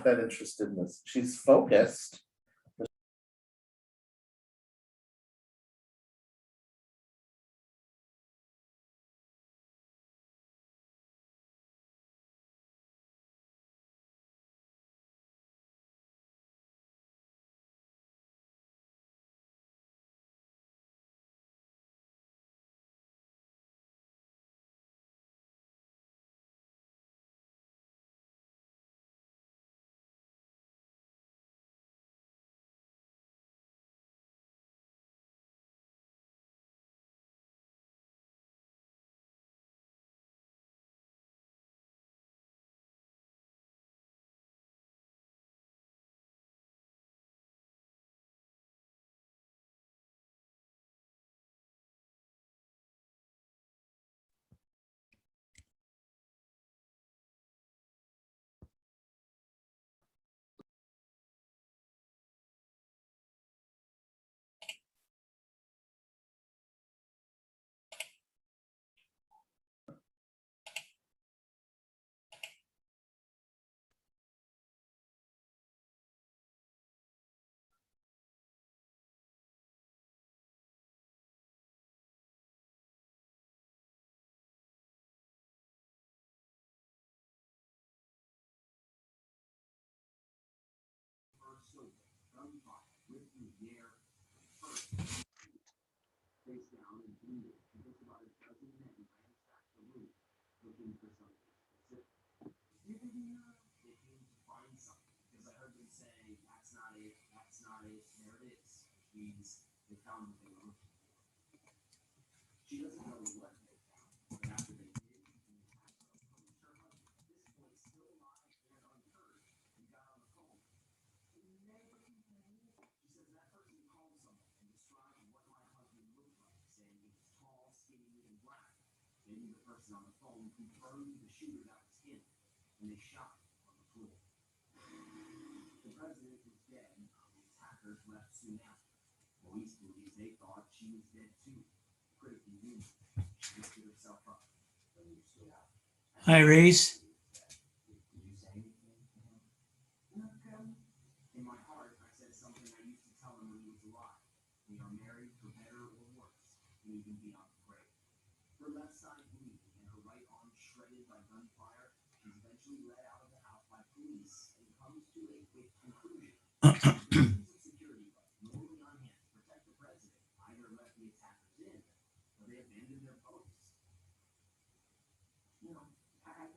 that interested in this. She's focused. Face down and bleeding. She took about a dozen men and ransacked the room, looking for something specific. They came to find something, because I heard them say, that's not it, there it is. Which means they found what they were looking for. She doesn't know what they found, but after they did, she asked them to approach her husband, at this point still alive and unheard, and got on the phone. She says that person called someone and described what my husband looked like, saying he was tall, skinny, and black. Maybe the person on the phone confirmed to the shooter that was him, and they shot him on the floor. The president was dead. The attackers left soon after. Police believe they thought she was dead too. Critically wounded, she lifted herself up. Hi, Reese. Did you say anything to him? In my heart, I said something I used to tell him when he was alive. We are married for better or worse, and even beyond the grave. Her left side bleeding and her right arm shredded by gunfire, she's eventually led out of the house by police and comes to a quick conclusion. Security guards normally on hand to protect the president either let the attackers in or they abandoned their posts.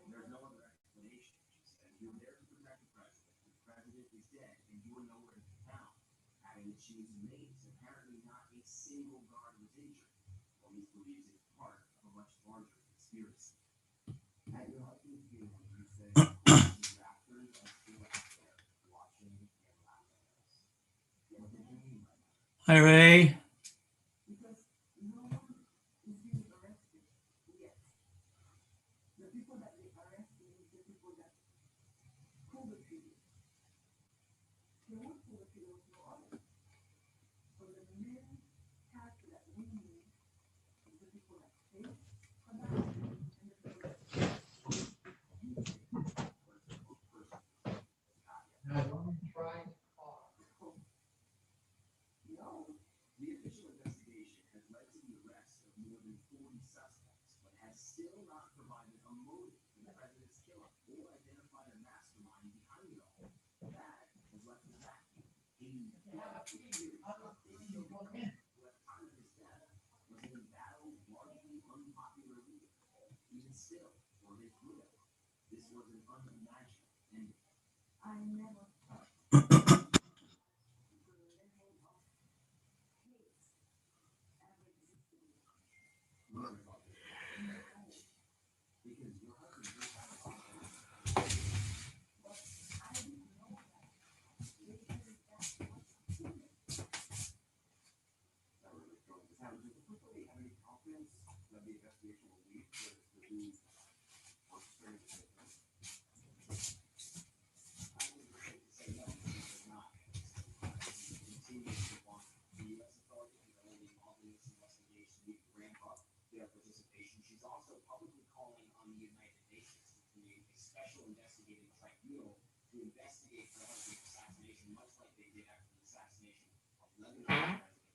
There's no other explanation, she said. You're there to protect the president. The president is dead and you are nowhere to be found. Adding that she was amazed. Apparently not a single guard was injured. Police believes it's part of a much larger conspiracy. At your husband's funeral, you said the rafters are still out there, watching and laughing at us. What did you mean by that? Hi, Ray. Because no one is being arrested yet. The people that they arrested is the people that pulled the trigger. They won't pull the trigger with no others. So the main character that we need is the people that pay for that and the people that No. The official investigation has led to the arrest of more than 40 suspects, but has still not provided a motive for the president's killing or identified a mastermind behind it all. That has left us vacuum. Who at the time of his death was an embattled, largely unpopular leader. Even still, for his widow, this was an unimaginable ending. I never thought. Because your husband just had a lot of but I didn't know that. They did that That really drove this out. Just quickly, have any confidence that the investigation will lead to who orchestrated the victim? I would hate to say no, but not. Continue to want the U.S. authorities developing all this investigation need to ramp up their participation. She's also publicly calling on the United Nations to create a special investigative tribunal to investigate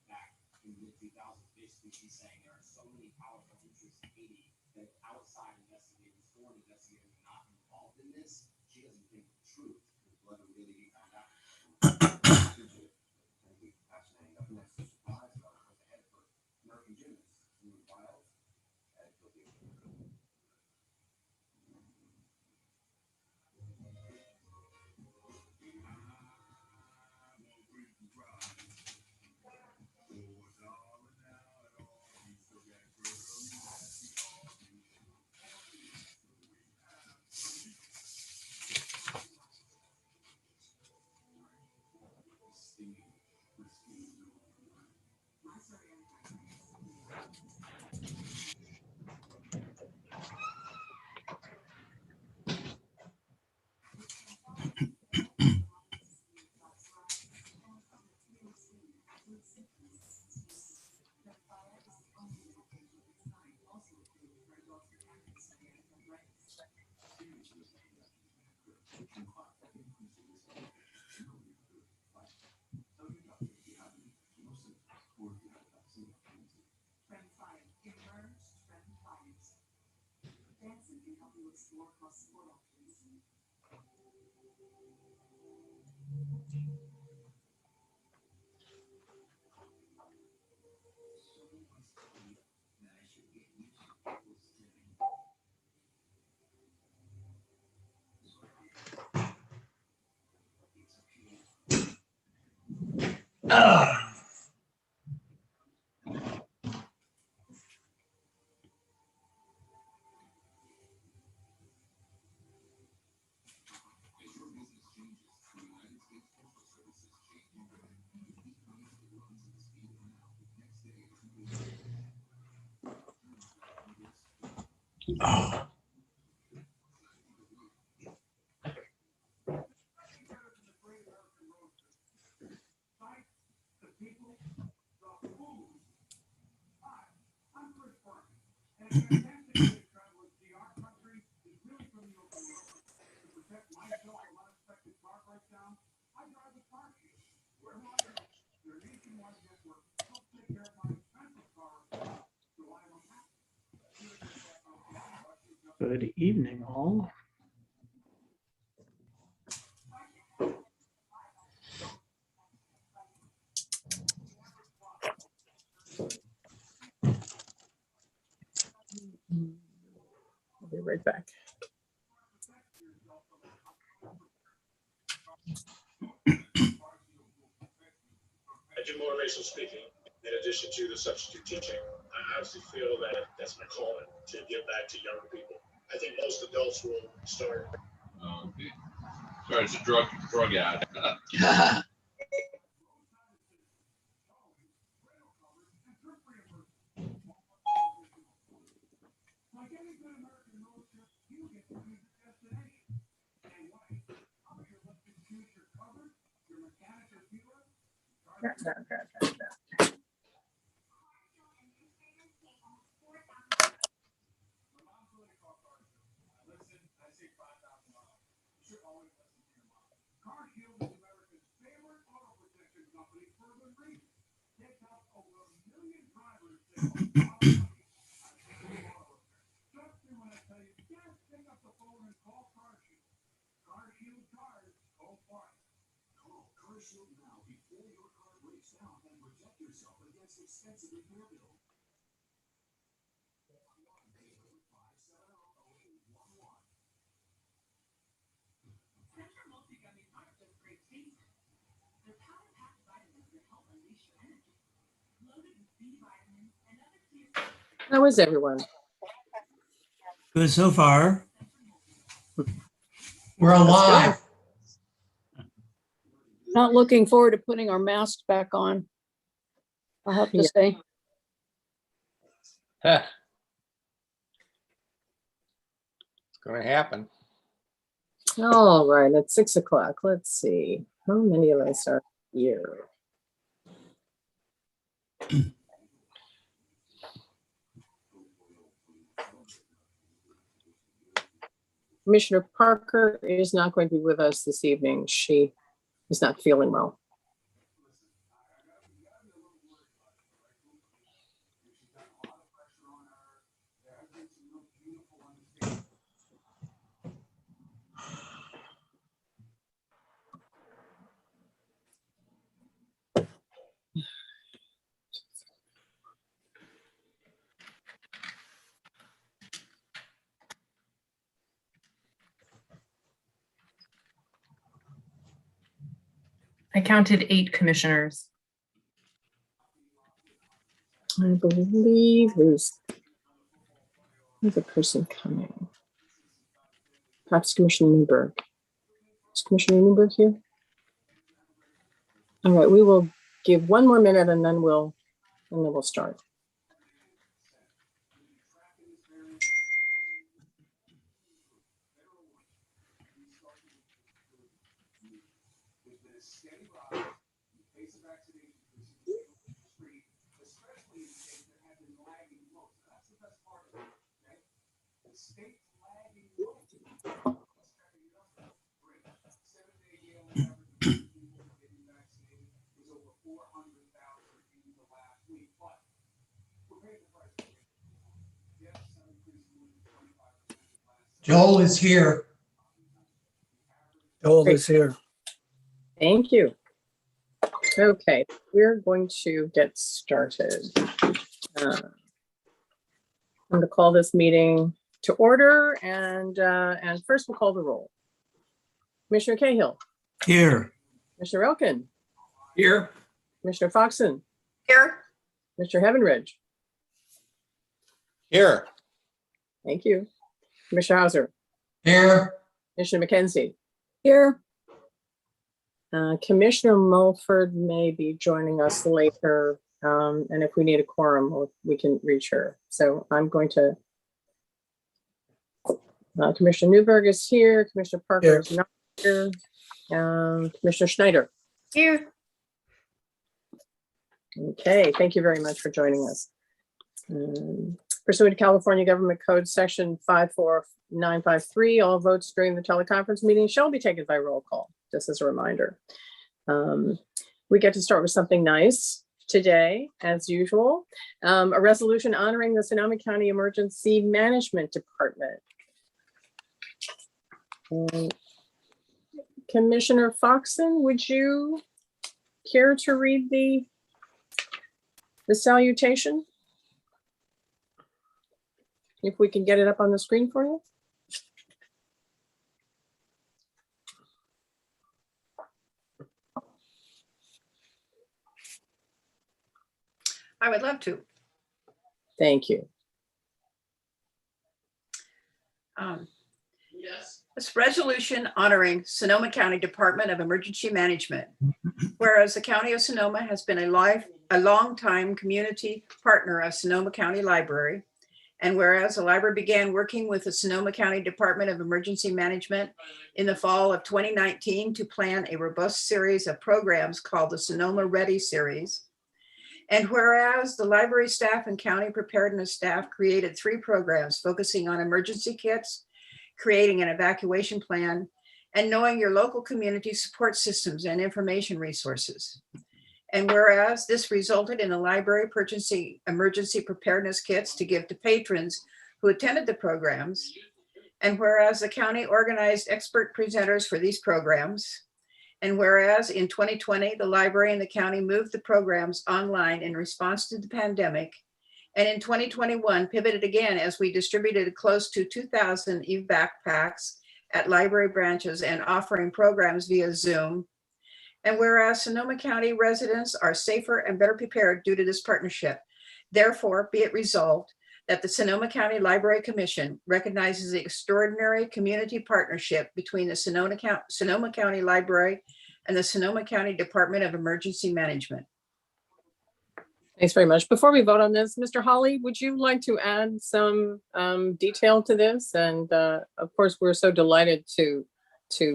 back in the mid-2000s. Basically, she's saying there are so many powerful interests in Haiti that outside investigators, foreign investigators are not involved in this. She doesn't think the truth is what really be found out. Fascinating. Up next, a surprise about what's ahead for American gymnasts. Wild. Good evening, all. I'll be right back. Jim Motivation speaking. In addition to the substitute teaching, I honestly feel that that's my calling to give back to younger people. I think most adults will start. Okay. Sorry, it's a drug ad. How is everyone? Good so far. We're alive. Not looking forward to putting our masks back on. I'll have to Yeah. say. It's going to happen. All right, it's 6 o'clock. Let's see. How many of us are here? Commissioner Parker is not going to be with us this evening. She is not feeling well. I counted 8 commissioners. I believe who's the person coming? Perhaps Commissioner Newberg. Is Commissioner Newberg here? All right, we will give one more minute and then we'll start. Joel is here. Joel Great. is here. Thank you. Okay, we're going to get started. I'm going to call this meeting to order, and first we'll call the roll. Commissioner Cahill, Here. Commissioner Elkin, Here. Commissioner Foxen, Here. Mr. Heavenridge. Here. Thank you. Commissioner Hauser, Here. Commissioner McKenzie. Here. Commissioner Mulford may be joining us later, and if we need a quorum, we can reach her. So I'm going to, Commissioner Newberg is here, Commissioner Parker is not here, Commissioner Schneider. Here. Okay, thank you very much for joining us. Pursuant to California Government Code Section 54953, all votes during the teleconference meeting shall be taken by roll call, just as a reminder. We get to start with something nice today, as usual. A resolution honoring the Tsunami County Emergency Management Department. Commissioner Foxen, would you care to read the salutation? If we can get it up on the screen for you. I would love to. Thank you. Yes. This resolution honoring Sonoma County Department of Emergency Management. Whereas the County of Sonoma has been a long-time community partner of Sonoma County Library. And whereas the library began working with the Sonoma County Department of Emergency Management in the fall of 2019 to plan a robust series of programs called the Sonoma Ready Series. And whereas the library staff and county preparedness staff created 3 programs focusing on emergency kits, creating an evacuation plan, and knowing your local community support systems and information resources. And whereas this resulted in the library purchasing emergency preparedness kits to give to patrons who attended the programs. And whereas the county organized expert presenters for these programs. And whereas in 2020, the library and the county moved the programs online in response to the pandemic. And in 2021, pivoted again as we distributed close to 2,000 e-backpacks at library branches and offering programs via Zoom. And whereas Sonoma County residents are safer and better prepared due to this partnership, therefore be it resolved that the Sonoma County Library Commission recognizes the extraordinary community partnership between the Sonoma County Library and the Sonoma County Department of Emergency Management. Thanks very much. Before we vote on this, Mr. Hawley, would you like to add some detail to this? And of course, we're so delighted to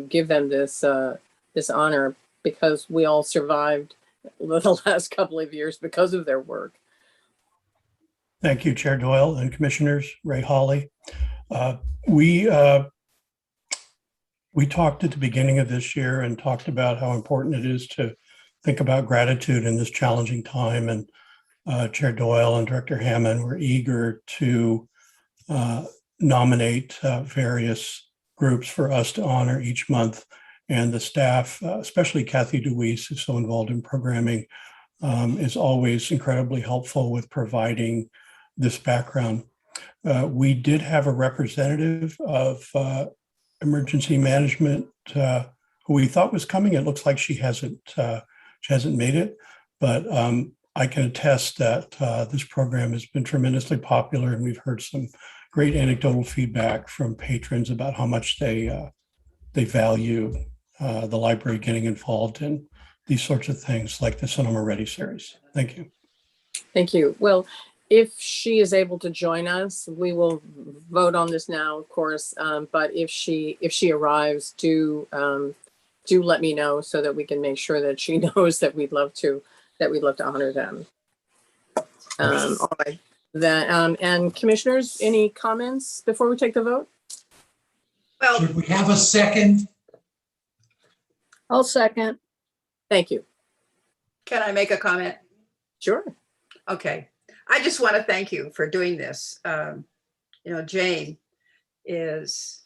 give them this honor because we all survived the last couple of years because of their work. Thank you, Chair Doyle and Commissioners, Ray Hawley. We talked at the beginning of this year and talked about how important it is to think about gratitude in this challenging time. And Chair Doyle and Director Hammond were eager to nominate various groups for us to honor each month. And the staff, especially Kathy DeWeese, who's so involved in programming, is always incredibly helpful with providing this background. We did have a representative of emergency management who who we thought was coming. It looks like she hasn't made it, but I can attest that this program has been tremendously popular, and we've heard some great anecdotal feedback from patrons about how much they value the library getting involved in these sorts of things like the Sonoma Ready series. Thank you. Thank you. Well, if she is able to join us, we will vote on this now, of course. But if she arrives, do let me know so that we can make sure that she knows that we'd love to honor them. All right. And commissioners, any comments before we take the vote? Well, Should we have a second? I'll second. Thank you. can I make a comment? Sure. Okay. I just want to thank you for doing this. Jane is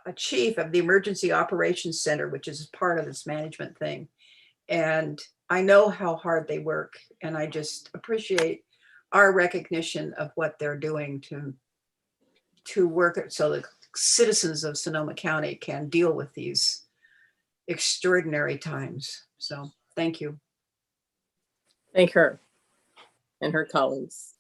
a chief of the Emergency Operations Center, which is part of this management thing. And I know how hard they work, and I just appreciate our recognition of what they're doing to work so the citizens of Sonoma County can deal with these extraordinary times. So thank you. Thank her and her colleagues.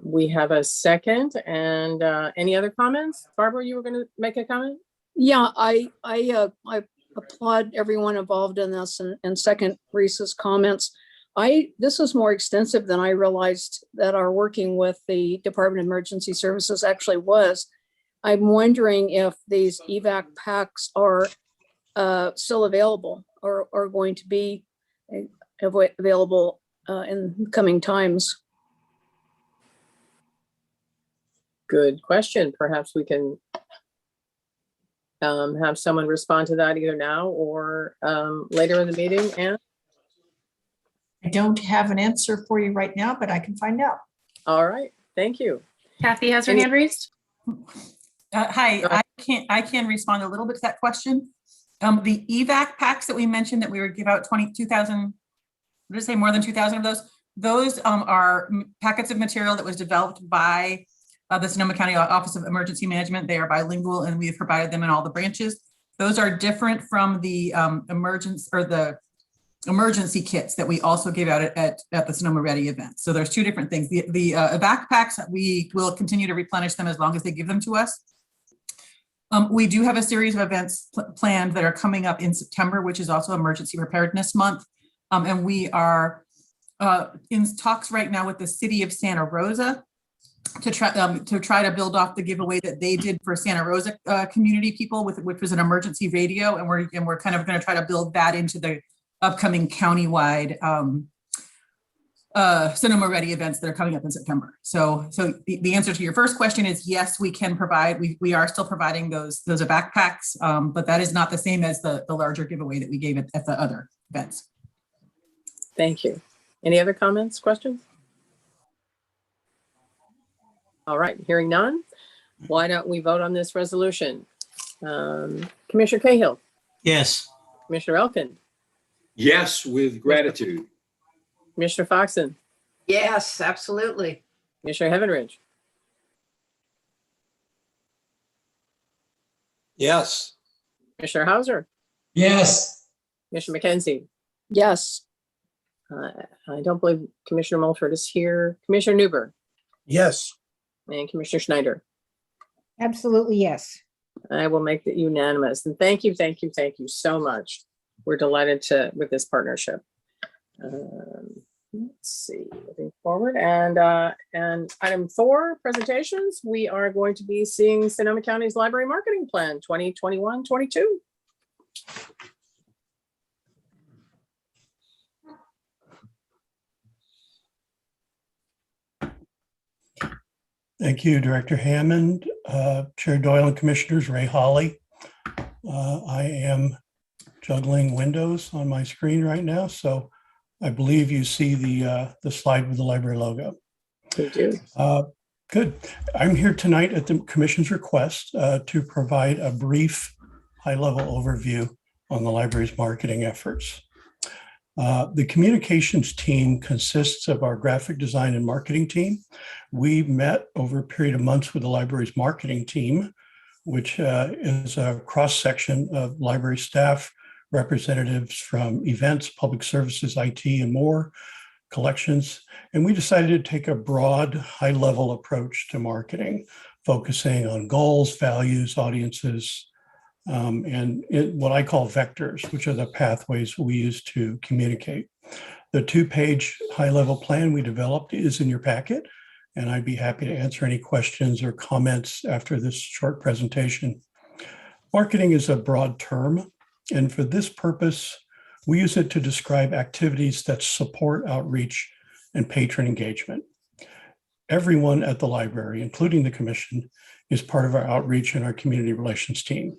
We have a second, and any other comments? Barbara, you were going to make a comment? Yeah, I applaud everyone involved in this and second Reese's comments. This is more extensive than I realized that our working with the Department of Emergency Services actually was. I'm wondering if these evac packs are still available or are going to be available in coming times. Good question. Perhaps we can have someone respond to that either now or later in the meeting. And I don't have an answer for you right now, but I can find out. all right, thank you. Kathy has her Any- hand raised. Hi, I can respond a little bit to that question. The evac packs that we mentioned that we would give out 2,000, did I say more than 2,000 of those? Those are packets of material that was developed by the Sonoma County Office of Emergency Management. They are bilingual, and we have provided them in all the branches. Those are different from the emergency kits that we also give out at the Sonoma Ready event. So there's two different things. The evac packs, we will continue to replenish them as long as they give them to us. We do have a series of events planned that are coming up in September, which is also Emergency Preparedness Month. And we are in talks right now with the city of Santa Rosa to try to build off the giveaway that they did for Santa Rosa community people, which was an emergency radio. And we're kind of going to try to build that into the upcoming countywide Sonoma Ready events that are coming up in September. So the answer to your first question is yes, we can provide, we are still providing those backpacks, but that is not the same as the larger giveaway that we gave at the other events. Thank you. Any other comments, questions? All right, hearing none, why don't we vote on this resolution? Commissioner Cahill, Yes. Commissioner Elkin, Yes, with gratitude. Commissioner Foxen, Yes, absolutely. Commissioner Heavenridge, Yes. Commissioner Hauser, Yes. Commissioner McKenzie. Yes. I don't believe Commissioner Mulford is here. Commissioner Newber Yes. and Commissioner Schneider. Absolutely, yes. I will make it unanimous. And thank you so much. We're delighted with this partnership. Let's see, moving forward. And item 4, presentations. We are going to be seeing Sonoma County's Library Marketing Plan 2021-22. Thank you, Director Hammond, Chair Doyle, and Commissioners, Ray Hawley. I am juggling windows on my screen right now, so I believe you see the slide with the library logo. We do. Good. I'm here tonight at the Commission's request to provide a brief high-level overview on the library's marketing efforts. The communications team consists of our graphic design and marketing team. We met over a period of months with the library's marketing team, which is a cross-section of library staff, representatives from events, public services, IT, and more, collections. And we decided to take a broad, high-level approach to marketing, focusing on goals, values, audiences, and what I call vectors, which are the pathways we use to communicate. The 2-page high-level plan we developed is in your packet, and I'd be happy to answer any questions or comments after this short presentation. Marketing is a broad term, and for this purpose, we use it to describe activities that support outreach and patron engagement. Everyone at the library, including the commission, is part of our outreach and our community relations team.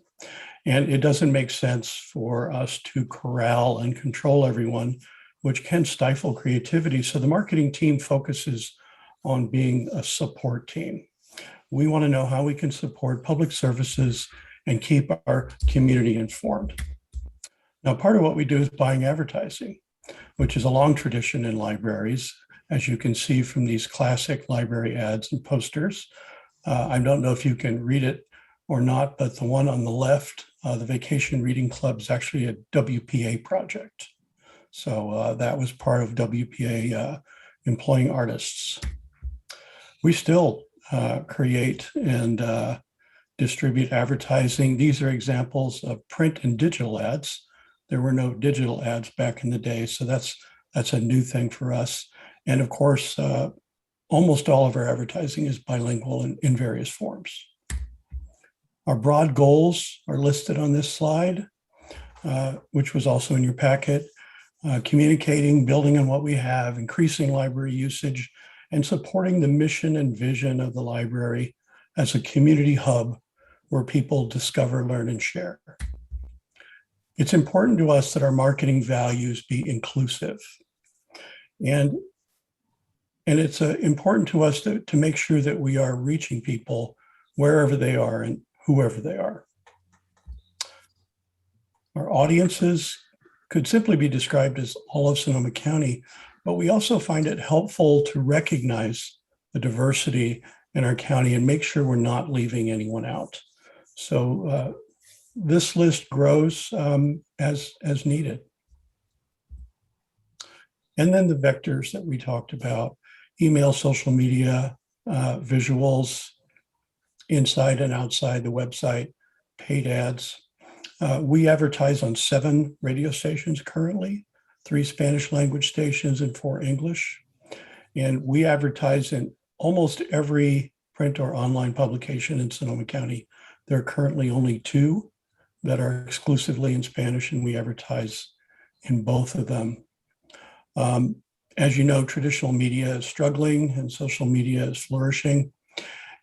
And it doesn't make sense for us to corral and control everyone, which can stifle creativity. So the marketing team focuses on being a support team. We want to know how we can support public services and keep our community informed. Now, part of what we do is buying advertising, which is a long tradition in libraries, as you can see from these classic library ads and posters. I don't know if you can read it or not, but the one on the left, the Vacation Reading Club, is actually a WPA project. So that was part of WPA employing artists. We still create and distribute advertising. These are examples of print and digital ads. There were no digital ads back in the day, so that's a new thing for us. And of course, almost all of our advertising is bilingual in various forms. Our broad goals are listed on this slide, which was also in your packet. Communicating, building on what we have, increasing library usage, and supporting the mission and vision of the library as a community hub where people discover, learn, and share. It's important to us that our marketing values be inclusive. And it's important to us to make sure that we are reaching people wherever they are and whoever they are. Our audiences could simply be described as all of Sonoma County, but we also find it helpful to recognize the diversity in our county and make sure we're not leaving anyone out. So this list grows as needed. And then the vectors that we talked about: email, social media, visuals, inside and outside the website, paid ads. We advertise on 7 radio stations currently, 3 Spanish language stations and 4 English. And we advertise in almost every print or online publication in Sonoma County. There are currently only 2 that are exclusively in Spanish, and we advertise in both of them. As you know, traditional media is struggling and social media is flourishing.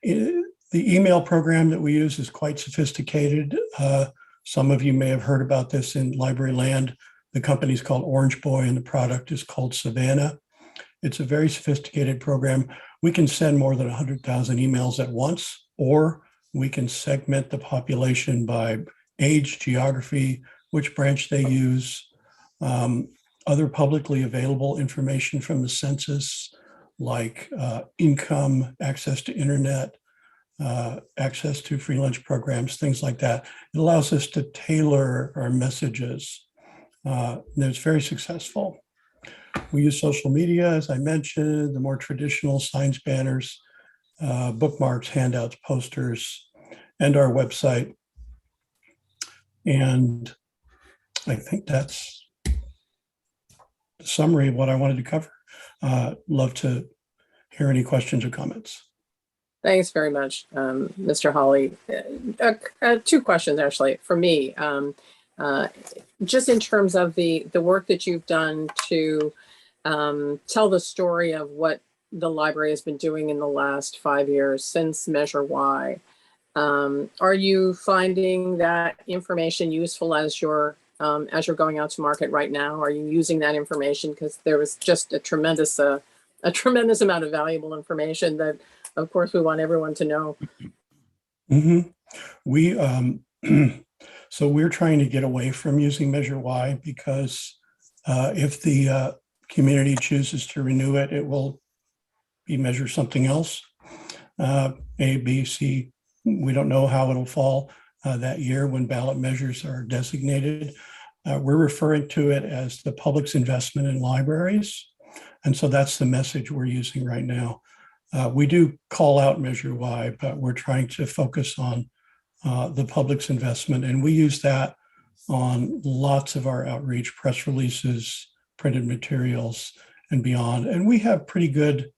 The email program that we use is quite sophisticated. Some of you may have heard about this in library land. The company is called Orange Boy and the product is called Savannah. It's a very sophisticated program. We can send more than 100,000 emails at once, or we can segment the population by age, geography, which branch they use, other publicly available information from the census, like income, access to internet, access to free lunch programs, things like that. It allows us to tailor our messages. And it's very successful. We use social media, as I mentioned, the more traditional signs, banners, bookmarks, handouts, posters, and our website. And I think that's the summary of what I wanted to cover. Love to hear any questions or comments. Thanks very much, Mr. Hawley. 2 questions actually for me. Just in terms of the work that you've done to tell the story of what the library has been doing in the last 5 years since Measure Y. Are you finding that information useful as you're going out to market right now? Are you using that information? Because there was just a tremendous amount of valuable information that, of course, we want everyone to know. Mm-hmm. So we're trying to get away from using Measure Y because if the community chooses to renew it, it will be measure something else, A, B, C, We don't know how it'll fall that year when ballot measures are designated. We're referring to it as the public's investment in libraries. And so that's the message we're using right now. We do call out Measure Y, but we're trying to focus on the public's investment. And we use that on lots of our outreach, press releases, printed materials, and beyond. And we have pretty good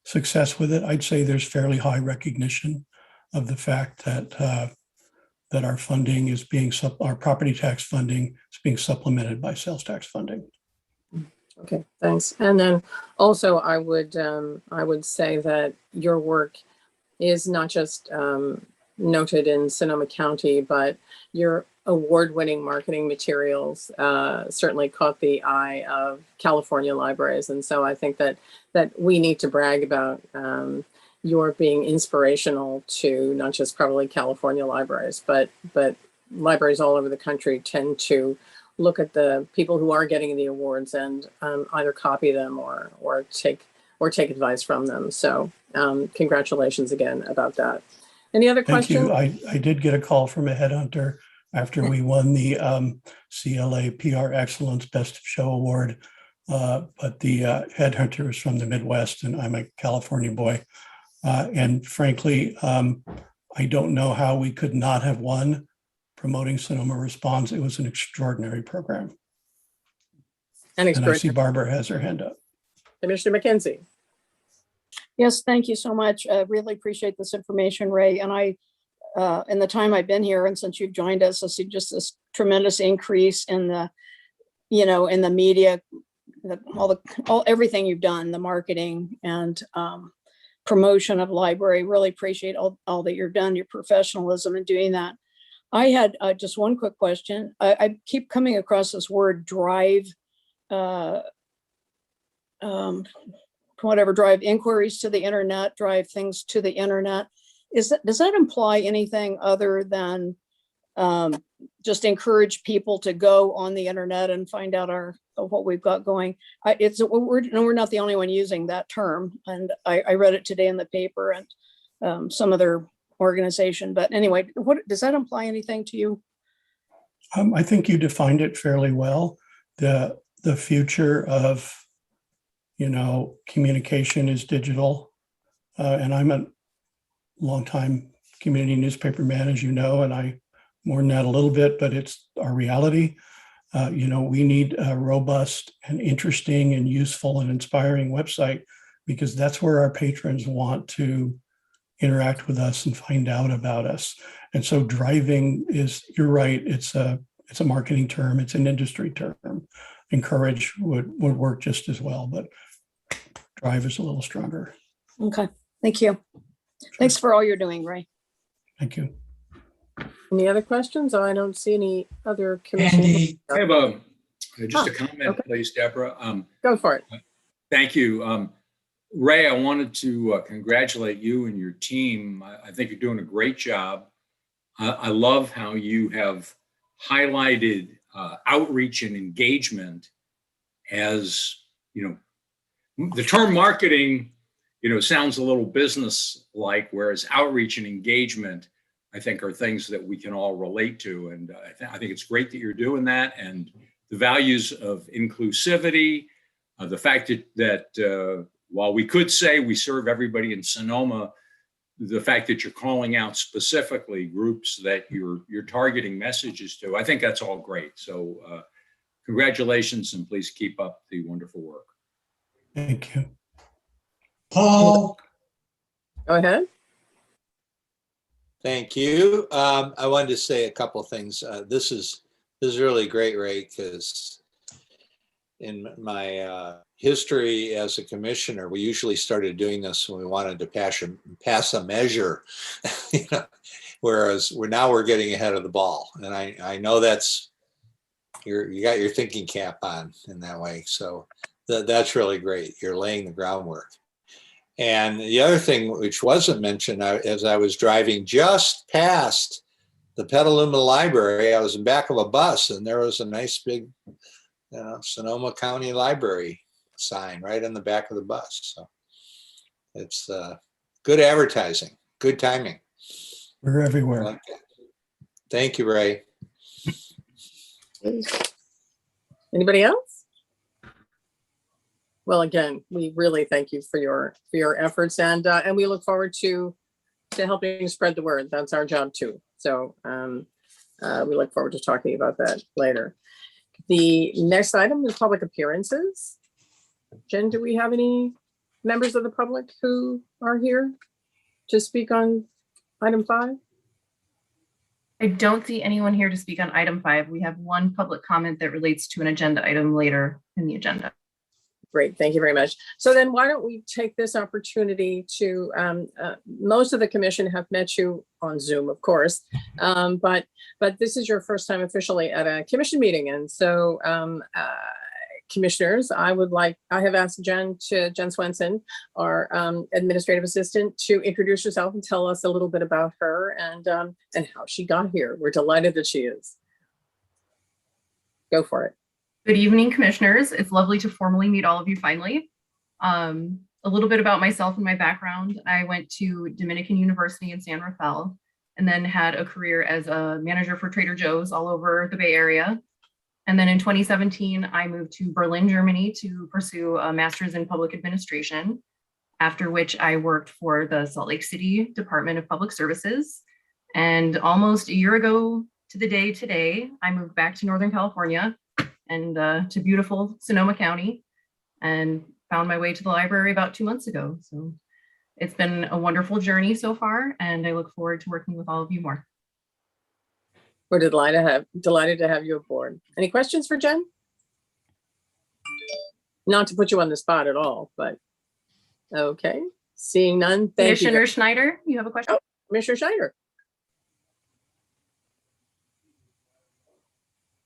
success with it. I'd say there's fairly high recognition of the fact that that our funding is being, our property tax funding is being supplemented by sales tax funding. Okay, thanks. And then also I would say that your work is not just noted in Sonoma County, but your award-winning marketing materials certainly caught the eye of California libraries. And so I think that we need to brag about your being inspirational to not just probably California libraries, but libraries all over the country tend to look at the people who are getting the awards and either copy them or take advice from them. So congratulations again about that. Any other questions? Thank you. I did get a call from a headhunter after we won the CLA PR Excellence Best of Show Award. But the headhunter is from the Midwest and I'm a California boy. And frankly, I don't know how we could not have won promoting Sonoma Responds. It was an extraordinary program. And I see Barbara has her hand up. Commissioner McKenzie. Yes, thank you so much. I really appreciate this information, Ray. And I, in the time I've been here and since you've joined us, I see just this tremendous increase in the, in the media, everything you've done, the marketing and promotion of library. Really appreciate all that you've done, your professionalism in doing that. I had just one quick question. I keep coming across this word drive, drive inquiries to the internet, drive things to the internet. Does that imply anything other than just encourage people to go on the internet and find out what we've got going? We're not the only one using that term, and I read it today in the paper and some other organization. But anyway, what does that imply anything to you? I think you defined it fairly well. The future of communication is digital, and I'm a longtime community newspaper man, as you know, and I more than that a little bit, but it's our reality. We need a robust and interesting and useful and inspiring website because that's where our patrons want to interact with us and find out about us. And so driving is, you're right, it's a marketing term, it's an industry term. Encourage would work just as well, but drive is a little stronger. Okay, thank you. Sure. Thanks for all you're doing, Ray. Thank you. Any other questions? I don't see any other commissioners. I have just a comment, please, Deborah. Go for it. Thank you. Ray, I wanted to congratulate you and your team. I think you're doing a great job. I love how you have highlighted outreach and engagement as, the term marketing, sounds a little business-like, whereas outreach and engagement, I think, are things that we can all relate to. And I think it's great that you're doing that. And the values of inclusivity, the fact that while we could say we serve everybody in Sonoma, the fact that you're calling out specifically groups that you're targeting messages to, I think that's all great. So congratulations, and please keep up the wonderful work. Thank you. Paul. Go ahead. Thank you. I wanted to say a couple of things. This is really great, Ray, because in my history as a commissioner, we usually started doing this when we wanted to pass a measure, whereas we're getting ahead of the ball. And I know that's, you got your thinking cap on in that way. So that's really great. You're laying the groundwork. And the other thing which wasn't mentioned, as I was driving just past the Petaluma Library, I was in back of a bus and there was a nice big Sonoma County Library sign right on the back of the bus. So it's good advertising, good timing. We're everywhere. Okay. Thank you, Ray. Anybody else? Well, again, we really thank you for your efforts, and we look forward to helping spread the word. That's our job too. So we look forward to talking about that later. The next item is public appearances. Jen, do we have any members of the public who are here to speak on item 5? I don't see anyone here to speak on item 5. We have one public comment that relates to an agenda item later in the agenda. Great, thank you very much. So then why don't we take this opportunity to, most of the commission have met you on Zoom, of course, but this is your first time officially at a commission meeting. And so commissioners, I have asked Jen Swenson, our administrative assistant, to introduce herself and tell us a little bit about her and how she got here. We're delighted that she is. Go for it. Good evening, commissioners. It's lovely to formally meet all of you finally. A little bit about myself and my background. I went to Dominican University in San Rafael and then had a career as a manager for Trader Joe's all over the Bay Area. And then in 2017, I moved to Berlin, Germany to pursue a master's in public administration, after which I worked for the Salt Lake City Department of Public Services. And almost a year ago to the day today, I moved back to Northern California and to beautiful Sonoma County, and found my way to the library about 2 months ago. So it's been a wonderful journey so far, and I look forward to working with all of you more. We're delighted to have you aboard. Any questions for Jen? Not to put you on the spot at all, but okay. Seeing none, thank you. Commissioner Schneider, you have a question? Oh, Commissioner Schneider.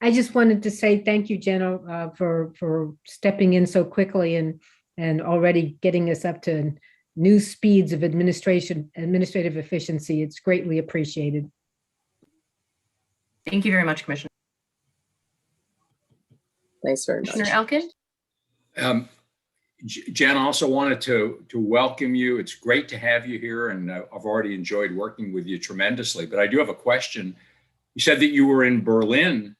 I just wanted to say thank you, Jenna, for stepping in so quickly and already getting us up to new speeds of administrative efficiency. It's greatly appreciated. Thank you very much, Commissioner. Thanks very much. Commissioner Elkin? Jen, I also wanted to welcome you. It's great to have you here, and I've already enjoyed working with you tremendously. But I do have a question. You said that you were in Berlin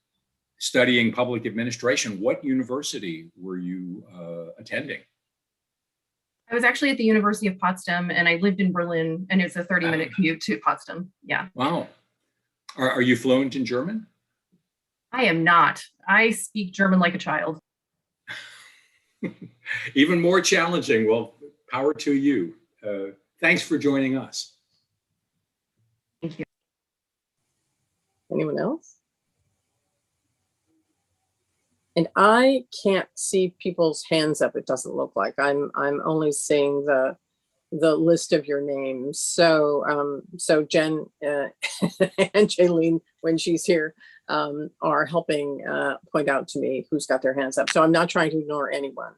studying public administration. What university were you attending? I was actually at the University of Potsdam, and I lived in Berlin, and it's a 30-minute commute to Potsdam. Yeah. Wow. Are you fluent in German? I am not. I speak German like a child. Even more challenging. Well, power to you. Thanks for joining us. Thank you. Anyone else? And I can't see people's hands up. It doesn't look like I'm only seeing the list of your names. So so Jen and Jaylene, when she's here, are helping point out to me who's got their hands up. So I'm not trying to ignore anyone.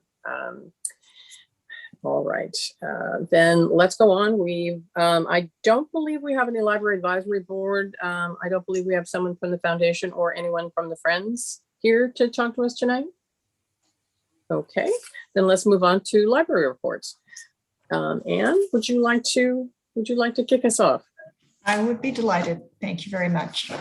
All right, then let's go on. I don't believe we have any library advisory board. I don't believe we have someone from the foundation or anyone from the Friends here to talk to us tonight. Okay, then let's move on to library reports. Anne, would you like to kick us off? I would be delighted. Thank you very much.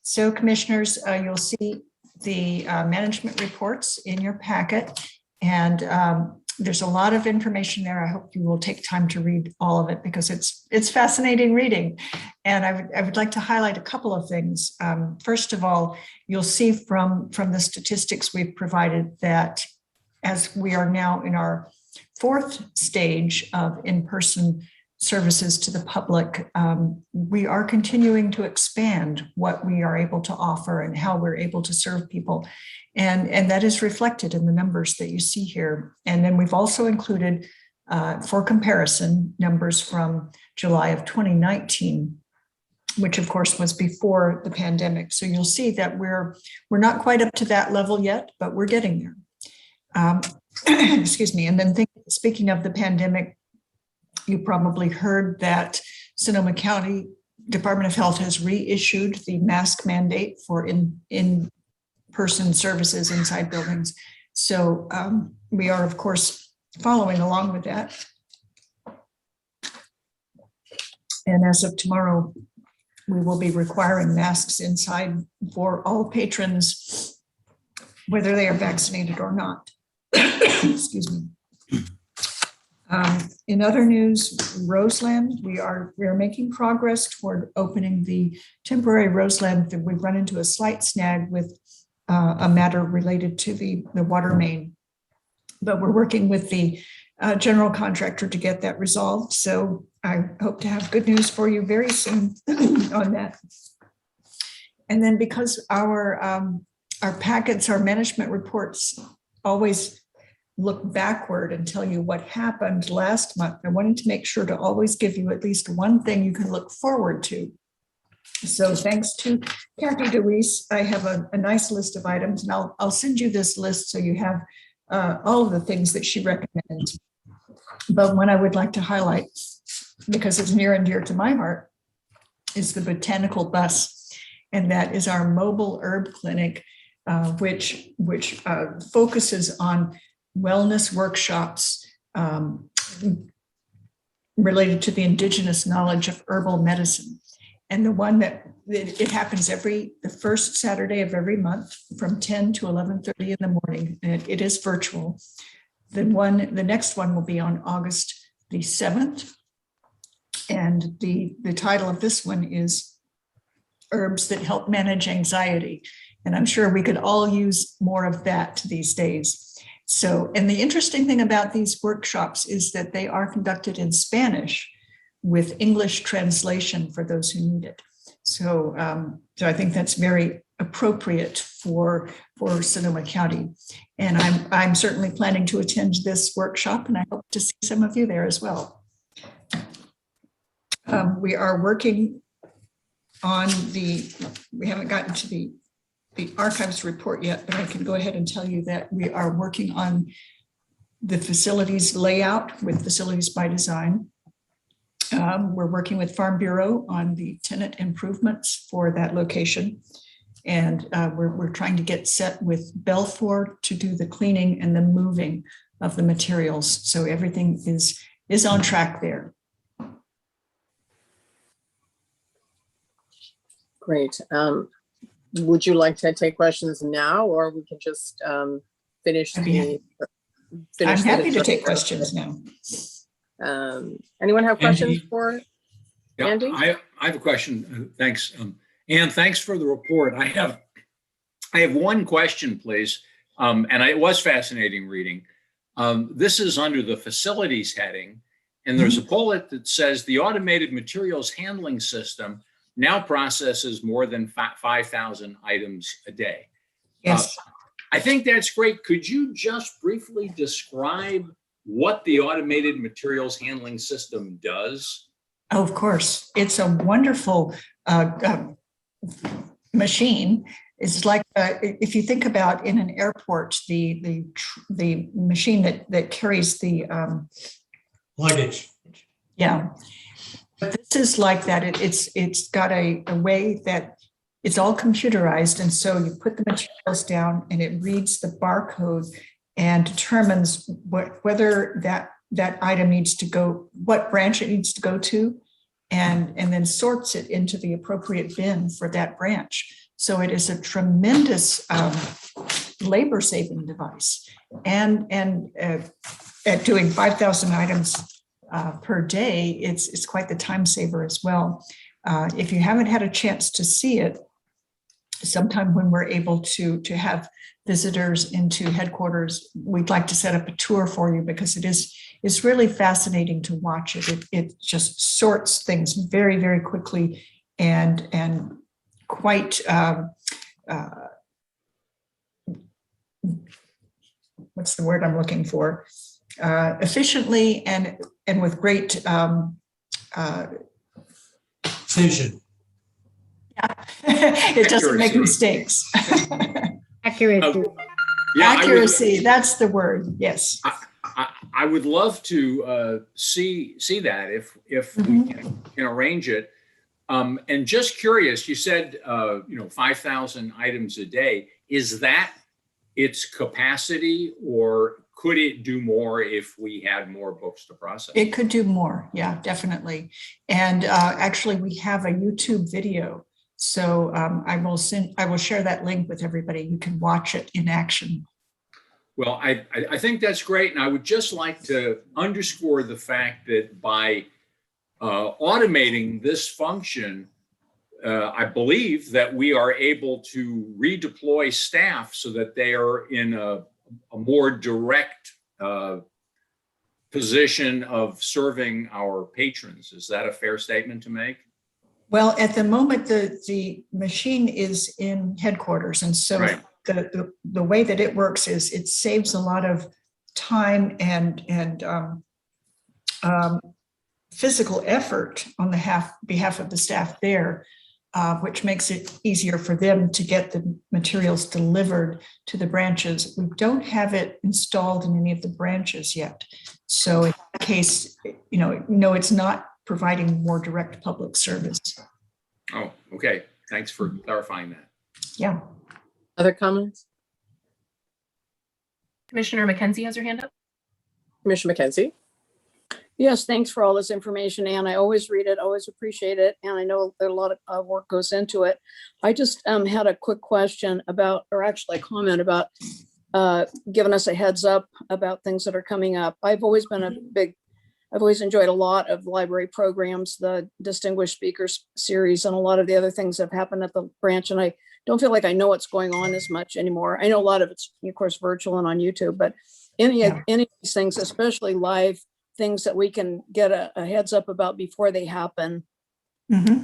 So commissioners, you'll see the management reports in your packet, and there's a lot of information there. I hope you will take time to read all of it because it's fascinating reading. And I would like to highlight a couple of things. First of all, you'll see from the statistics we've provided that as we are now in our fourth stage of in-person services to the public, we are continuing to expand what we are able to offer and how we're able to serve people. And that is reflected in the numbers that you see here. And then we've also included, for comparison, numbers from July of 2019, which of course was before the pandemic. So you'll see that we're not quite up to that level yet, but we're getting there. Excuse me. And then speaking of the pandemic, you probably heard that Sonoma County Department of Health has reissued the mask mandate for in-person services inside buildings. So we are, of course, following along with that. And as of tomorrow, we will be requiring masks inside for all patrons, whether they are vaccinated or not. Excuse me. In other news, Roseland, we are making progress toward opening the temporary Roseland. We've run into a slight snag with a matter related to the water main, but we're working with the general contractor to get that resolved. So I hope to have good news for you very soon on that. And then because our packets, our management reports always look backward and tell you what happened last month, I wanted to make sure to always give you at least one thing you can look forward to. So thanks to Kathy DeWeese, I have a nice list of items, and I'll send you this list so you have all of the things that she recommends. But one I would like to highlight, because it's near and dear to my heart, is the botanical bus. And that is our mobile herb clinic, which focuses on wellness workshops related to the indigenous knowledge of herbal medicine. And the one that it happens the first Saturday of every month from 10 to 11:30 in the morning. And it is virtual. The next one will be on August the 7th. And the title of this one is Herbs That Help Manage Anxiety. And I'm sure we could all use more of that these days. So, and the interesting thing about these workshops is that they are conducted in Spanish with English translation for those who need it. So, so I think that's very appropriate for Sonoma County. And I'm certainly planning to attend this workshop, and I hope to see some of you there as well. We are working on we haven't gotten to the archives report yet, but I can go ahead and tell you that we are working on the facilities layout with Facilities by Design. We're working with Farm Bureau on the tenant improvements for that location. And we're trying to get set with Belfour to do the cleaning and the moving of the materials. So everything is on track there. Great. Would you like to take questions now, or we can just finish the? I'm happy to take questions now. Anyone have questions Andy? for Yeah, Andy? I have a question. Thanks. Ann, thanks for the report. I have one question, please. And it was fascinating reading. This is under the facilities heading, and there's a bullet that says the automated materials handling system now processes more than 5,000 items a day. Yes. I think that's great. Could you just briefly describe what the automated materials handling system does? Oh, of course. It's a wonderful machine. It's like if you think about in an airport, the machine that carries the luggage. Yeah. But this is like that. It's got a way that it's all computerized. And so you put the materials down and it reads the barcode and determines whether that item needs to go, what branch it needs to go to, and then sorts it into the appropriate bin for that branch. So it is a tremendous labor-saving device. And at doing 5,000 items per day, it's quite the time saver as well. If you haven't had a chance to see it, sometime when we're able to have visitors into headquarters, we'd like to set up a tour for you, because it's really fascinating to watch it. It just sorts things very, very quickly and quite what's the word I'm looking for? Efficiently and with great Precision. It doesn't make mistakes. Accuracy. Yeah, Accuracy, that's the word. Yes. I would love to see that if we can arrange it. And just curious, you said 5,000 items a day. Is that its capacity, or could it do more if we had more books to process? It could do more. Yeah, definitely. And actually, we have a YouTube video. So I will share that link with everybody. You can watch it in action. Well, I think that's great. And I would just like to underscore the fact that by automating this function, I believe that we are able to redeploy staff so that they are in a more direct position of serving our patrons. Is that a fair statement to make? Well, at the moment, the machine is in headquarters. And so right. the way that it works is it saves a lot of time and physical effort on the behalf of the staff there, which makes it easier for them to get the materials delivered to the branches. We don't have it installed in any of the branches yet. So in that case, no, it's not providing more direct public service. Oh, okay. Thanks for clarifying that. Yeah. Other comments? Commissioner McKenzie has her hand up. Commissioner McKenzie? Yes, thanks for all this information, Ann. I always read it, always appreciate it, and I know that a lot of work goes into it. I just had a quick question about, or actually a comment about giving us a heads up about things that are coming up. I've always enjoyed a lot of library programs, the Distinguished Speakers Series, and a lot of the other things that have happened at the branch, and I don't feel like I know what's going on as much anymore. I know a lot of it's, of course, virtual and on YouTube, but any of these things, especially live things that we can get a heads up about before they happen,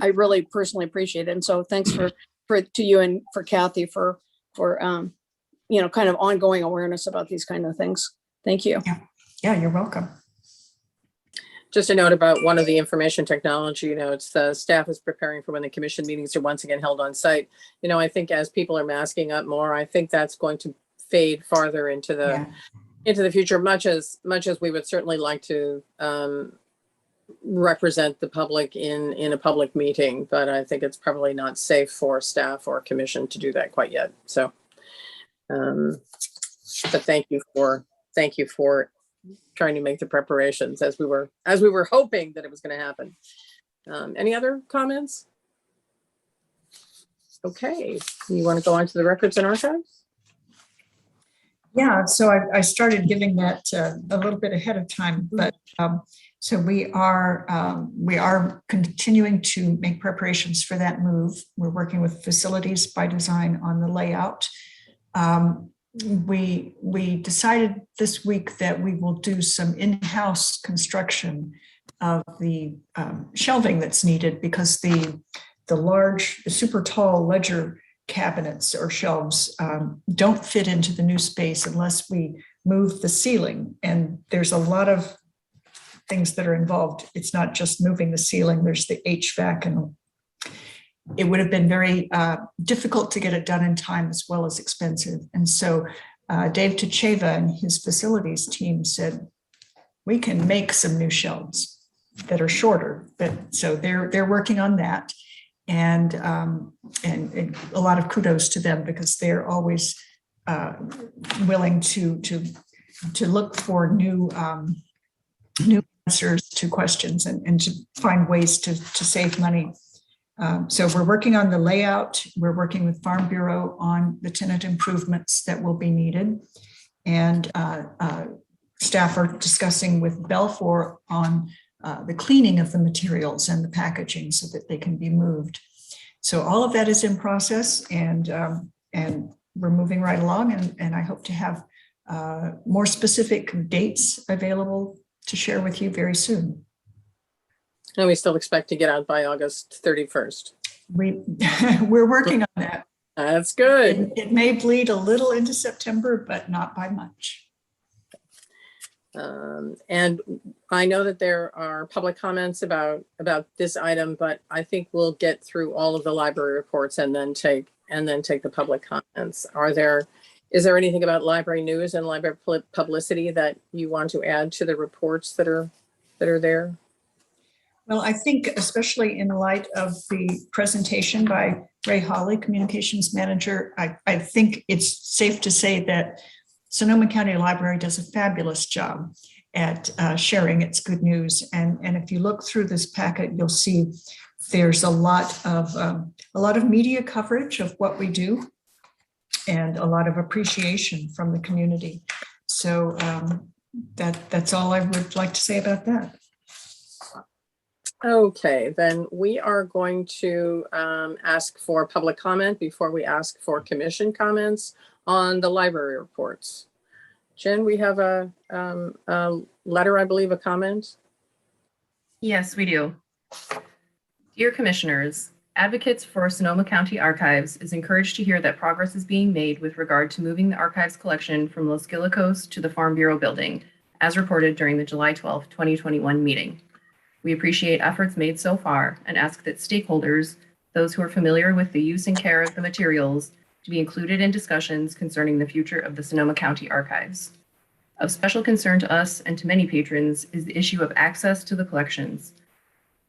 I really personally appreciate it. And so thanks to you and for Kathy for kind of ongoing awareness about these kind of things. Thank you. Yeah, you're welcome. Just a note about one of the information technology notes, the staff is preparing for when the commission meetings are once again held on site. I think as people are masking up more, I think that's going to fade farther into the future, much as we would certainly like to represent the public in a public meeting, but I think it's probably not safe for staff or commission to do that quite yet. So, but thank you for trying to make the preparations as we were hoping that it was going to happen. Any other comments? Okay, you want to go on to the records and archives? Yeah, so I started giving that a little bit ahead of time, but so we are continuing to make preparations for that move. We're working with Facilities by Design on the layout. We decided this week that we will do some in-house construction of the shelving that's needed because the super tall ledger cabinets or shelves don't fit into the new space unless we move the ceiling. And there's a lot of things that are involved. It's not just moving the ceiling, there's the HVAC, and it would have been very difficult to get it done in time as well as expensive. And so Dave Tacheva and his facilities team said, we can make some new shelves that are shorter. But so they're working on that. And a lot of kudos to them because they're always willing to look for new answers to questions and to find ways to save money. So we're working on the layout. We're working with Farm Bureau on the tenant improvements that will be needed. And staff are discussing with Belfour on the cleaning of the materials and the packaging so that they can be moved. So all of that is in process and we're moving right along and I hope to have more specific dates available to share with you very soon. And we still expect to get out by August 31st. We're working on that. That's good. It may bleed a little into September, but not by much. And I know that there are public comments about this item, but I think we'll get through all of the library reports and then take the public comments. Is there anything about library news and library publicity that you want to add to the reports that are there? Well, I think especially in light of the presentation by Ray Hawley, Communications Manager, I think it's safe to say that Sonoma County Library does a fabulous job at sharing its good news. And if you look through this packet, you'll see there's a lot of media coverage of what we do and a lot of appreciation from the community. So that's all I would like to say about that. Okay, then we are going to ask for public comment before we ask for commission comments on the library reports. Jen, we have a letter, I believe, a comment. Yes, we do. Dear Commissioners, advocates for Sonoma County Archives is encouraged to hear that progress is being made with regard to moving the archives collection from Los Guilicos to the Farm Bureau building, as reported during the July 12, 2021 meeting. We appreciate efforts made so far and ask that stakeholders, those who are familiar with the use and care of the materials, to be included in discussions concerning the future of the Sonoma County Archives. Of special concern to us and to many patrons is the issue of access to the collections.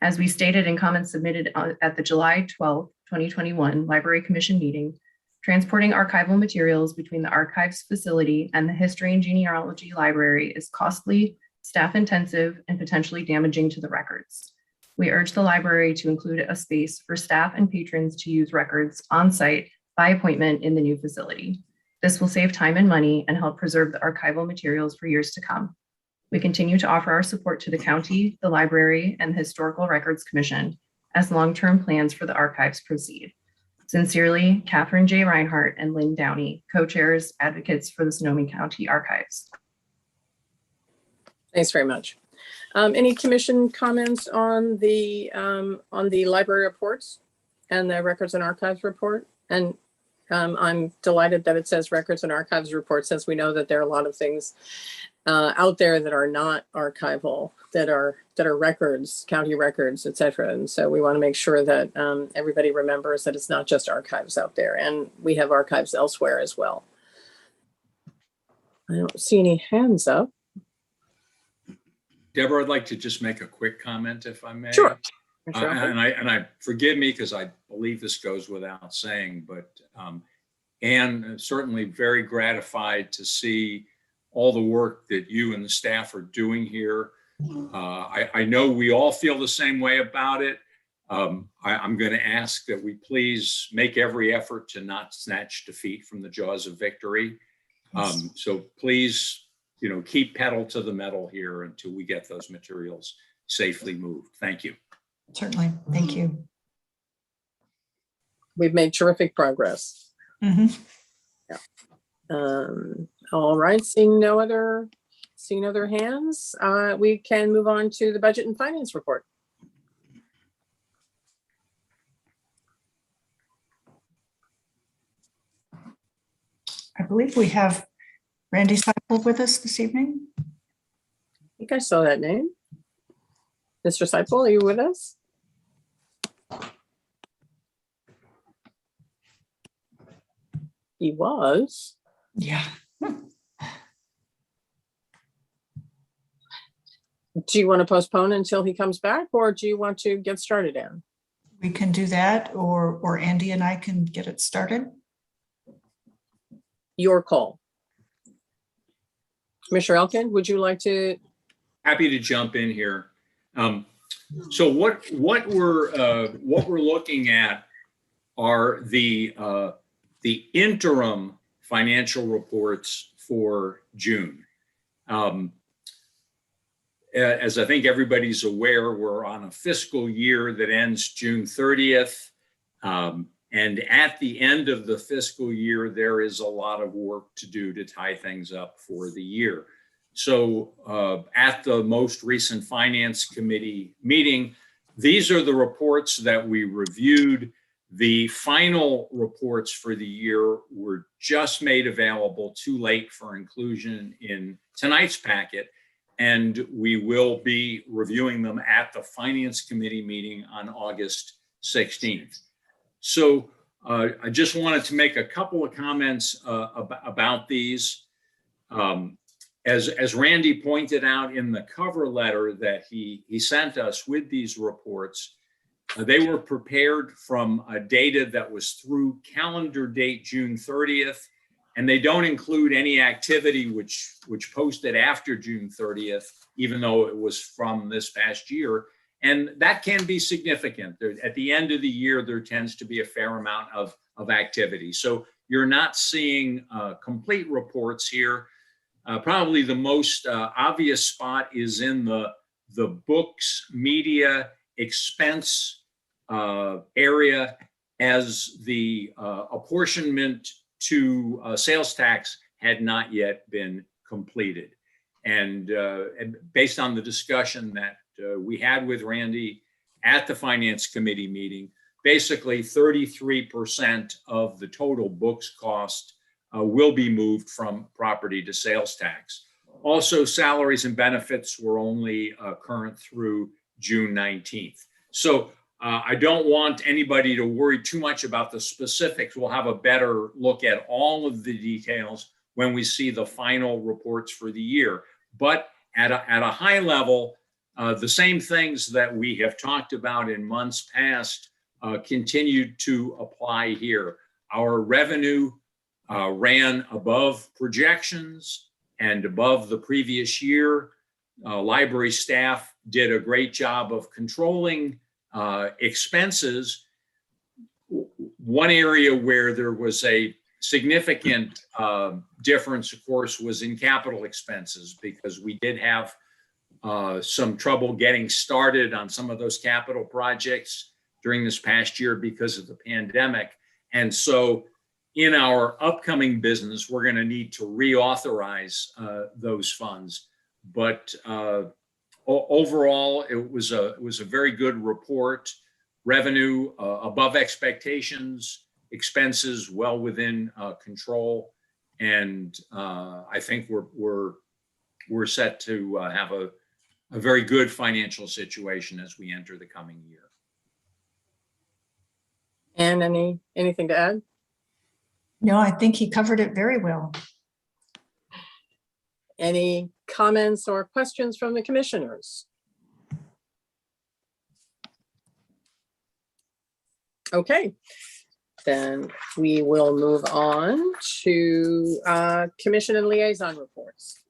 As we stated in comments submitted at the July 12, 2021 Library Commission meeting, transporting archival materials between the archives facility and the History and Genealogy Library is costly, staff-intensive, and potentially damaging to the records. We urge the library to include a space for staff and patrons to use records on-site by appointment in the new facility. This will save time and money and help preserve the archival materials for years to come. We continue to offer our support to the county, the library, and the Historical Records Commission as long-term plans for the archives proceed. Sincerely, Catherine J. Reinhardt and Lynn Downey, co-chairs, advocates for the Sonoma County Archives. Thanks very much. Any commission comments on the library reports and the records and archives report? And I'm delighted that it says records and archives report, since we know that there are a lot of things out there that are not archival, that are records, county records, et cetera. And so we want to make sure that everybody remembers that it's not just archives out there, and we have archives elsewhere as well. I don't see any hands up. Deborah, I'd like to just make a quick comment, if I may. Sure. And I forgive me, because I believe this goes without saying, but Anne, certainly very gratified to see all the work that you and the staff are doing here. I know we all feel the same way about it. I'm going to ask that we please make every effort to not snatch defeat from the jaws of victory. So please, keep pedal to the metal here until we get those materials safely moved. Thank you. Certainly. Thank you. We've made terrific progress. Mm-hmm. Yeah. All right. Seeing no other hands, we can move on to the budget and finance report. I believe we have Randy Seipel with us this evening. I think I saw that name. Mr. Seipel, are you with us? He was. Yeah. Do you want to postpone until he comes back, or do you want to get started, Anne? We can do that, or Andy and I can get it started. Your call. Commissioner Elkin, would you like to? Happy to jump in here. So what we're looking at are the interim financial reports for June. As I think everybody's aware, we're on a fiscal year that ends June 30th. And at the end of the fiscal year, there is a lot of work to do to tie things up for the year. So at the most recent Finance Committee meeting, these are the reports that we reviewed. The final reports for the year were just made available, too late for inclusion in tonight's packet. And we will be reviewing them at the Finance Committee meeting on August 16th. So I just wanted to make a couple of comments about these. As Randy pointed out in the cover letter that he sent us with these reports, they were prepared from data that was through calendar date June 30th and they don't include any activity which posted after June 30th, even though it was from this past year. And that can be significant. At the end of the year, there tends to be a fair amount of activity. So you're not seeing complete reports here. Probably the most obvious spot is in the books, media, expense area, as the apportionment to sales tax had not yet been completed. And based on the discussion that we had with Randy at the Finance Committee meeting, basically 33% of the total books cost will be moved from property to sales tax. Also, salaries and benefits were only current through June 19th. So I don't want anybody to worry too much about the specifics. We'll have a better look at all of the details when we see the final reports for the year. But at a high level, the same things that we have talked about in months past continued to apply here. Our revenue ran above projections and above the previous year. Library staff did a great job of controlling expenses. One area where there was a significant difference, of course, was in capital expenses, because we did have some trouble getting started on some of those capital projects during this past year because of the pandemic. And so in our upcoming business, we're going to need to reauthorize those funds. But overall, it was a very good report. Revenue above expectations, expenses well within control, and I think we're set to have a very good financial situation as we enter the coming year. And anything to add? No, I think he covered it very well. Any comments or questions from the commissioners? Okay, then we will move on to commission and liaison reports.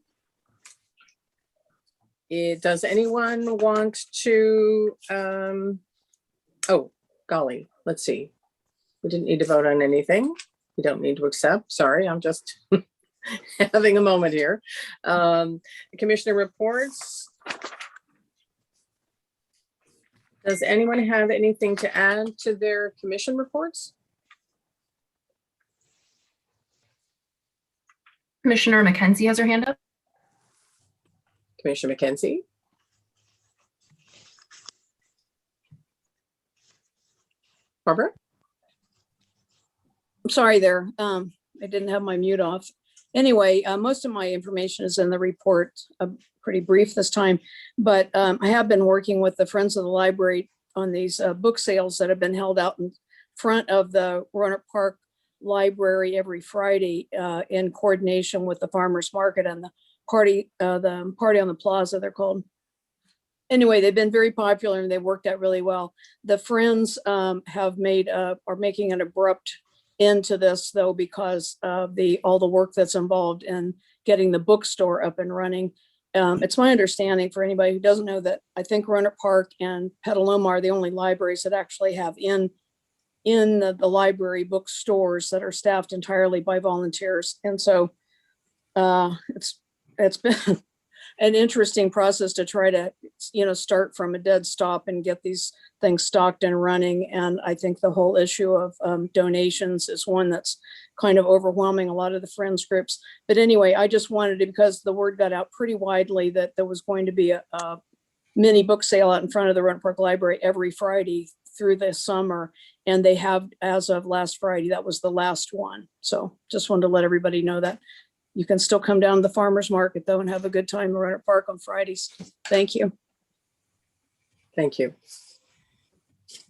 Does anyone want to, oh, golly, let's see. We didn't need to vote on anything. We don't need to accept. Sorry, I'm just having a moment here. Commissioner reports. Does anyone have anything to add to their commission reports? Commissioner McKenzie has her hand up. Commissioner McKenzie. Barbara? I'm sorry there. I didn't have my mute off. Anyway, most of my information is in the report, pretty brief this time, but I have been working with the Friends of the Library on these book sales that have been held out in front of the Roanoke Park Library every Friday in coordination with the farmers market and the party on the plaza, they're called. Anyway, they've been very popular and they worked out really well. The Friends are making an abrupt end to this, though, because of all the work that's involved in getting the bookstore up and running. It's my understanding, for anybody who doesn't know, that I think Roanoke Park and Petaluma are the only libraries that actually have in the library bookstores that are staffed entirely by volunteers. And so it's been an interesting process to try to, start from a dead stop and get these things stocked and running. And I think the whole issue of donations is one that's kind of overwhelming a lot of the Friends groups. But anyway, I just wanted to, because the word got out pretty widely that there was going to be a mini book sale out in front of the Roanoke Park Library every Friday through the summer. And they have, as of last Friday, that was the last one. So just wanted to let everybody know that. You can still come down to the farmer's market, though, and have a good time in Roanoke Park on Fridays. Thank you. Thank you.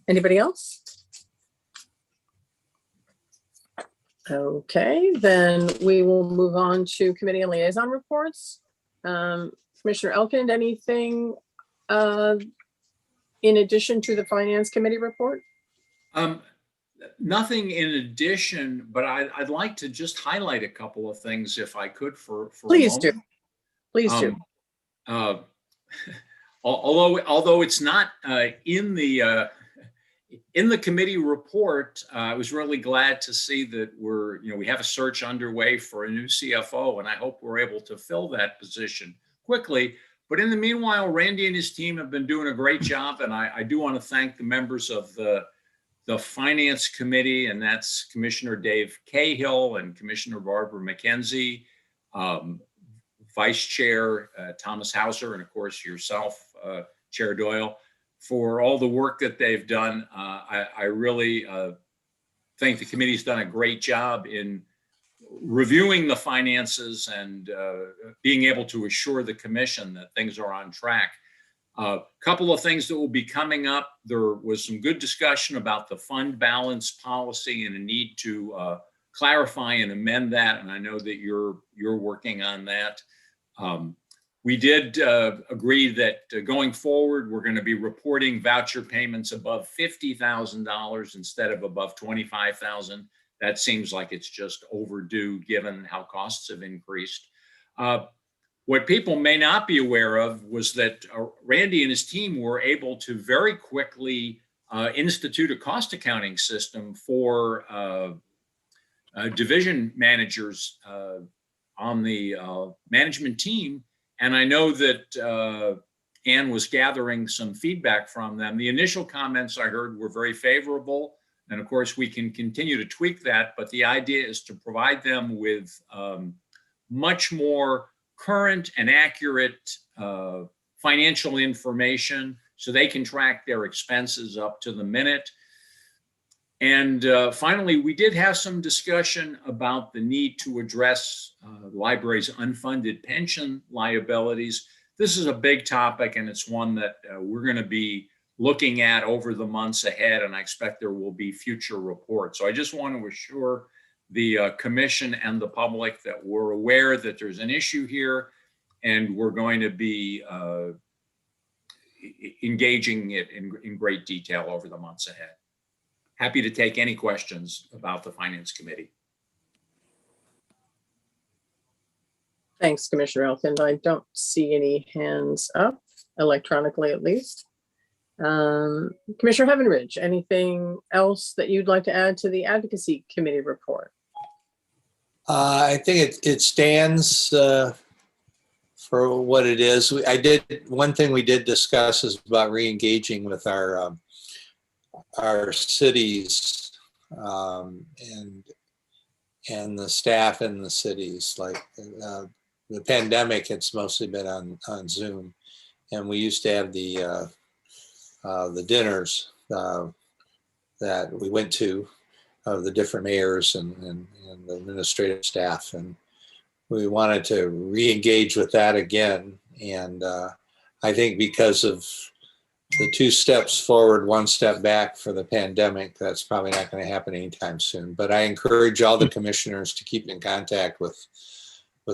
Anybody else? Okay, then we will move on to committee and liaison reports. Commissioner Elkind, anything in addition to the Finance Committee report? Nothing in addition, but I'd like to just highlight a couple of things if I could for a Please do. moment. Please do. Although it's not in the committee report, I was really glad to see that we have a search underway for a new CFO, and I hope we're able to fill that position quickly. But in the meanwhile, Randy and his team have been doing a great job, and I do want to thank the members of the Finance Committee, and that's Commissioner Dave Cahill and Commissioner Barbara McKenzie, Vice Chair Thomas Hauser, and of course yourself, Chair Doyle, for all the work that they've done. I really think the committee's done a great job in reviewing the finances and being able to assure the commission that things are on track. A couple of things that will be coming up. There was some good discussion about the fund balance policy and a need to clarify and amend that. And I know that you're working on that. We did agree that going forward, we're going to be reporting voucher payments above $50,000 instead of above $25,000. That seems like it's just overdue given how costs have increased. What people may not be aware of was that Randy and his team were able to very quickly institute a cost accounting system for division managers on the management team. And I know that Ann was gathering some feedback from them. The initial comments I heard were very favorable. And of course, we can continue to tweak that. But the idea is to provide them with much more current and accurate financial information so they can track their expenses up to the minute. And finally, we did have some discussion about the need to address the library's unfunded pension liabilities. This is a big topic, and it's one that we're going to be looking at over the months ahead, and I expect there will be future reports. So I just want to assure the commission and the public that we're aware that there's an issue here, and we're going to be engaging it in great detail over the months ahead. Happy to take any questions about the Finance Committee. Thanks, Commissioner Elkind. I don't see any hands up electronically, at least. Commissioner Heavenridge, anything else that you'd like to add to the Advocacy Committee report? I think it stands for what it is. One thing we did discuss is about re-engaging with our cities and the staff in the cities. Like the pandemic, it's mostly been on Zoom, and we used to have the dinners that we went to of the different mayors and the administrative staff, and we wanted to re-engage with that again. And I think because of the 2 steps forward, 1 step back for the pandemic, that's probably not going to happen anytime soon. But I encourage all the commissioners to keep in contact with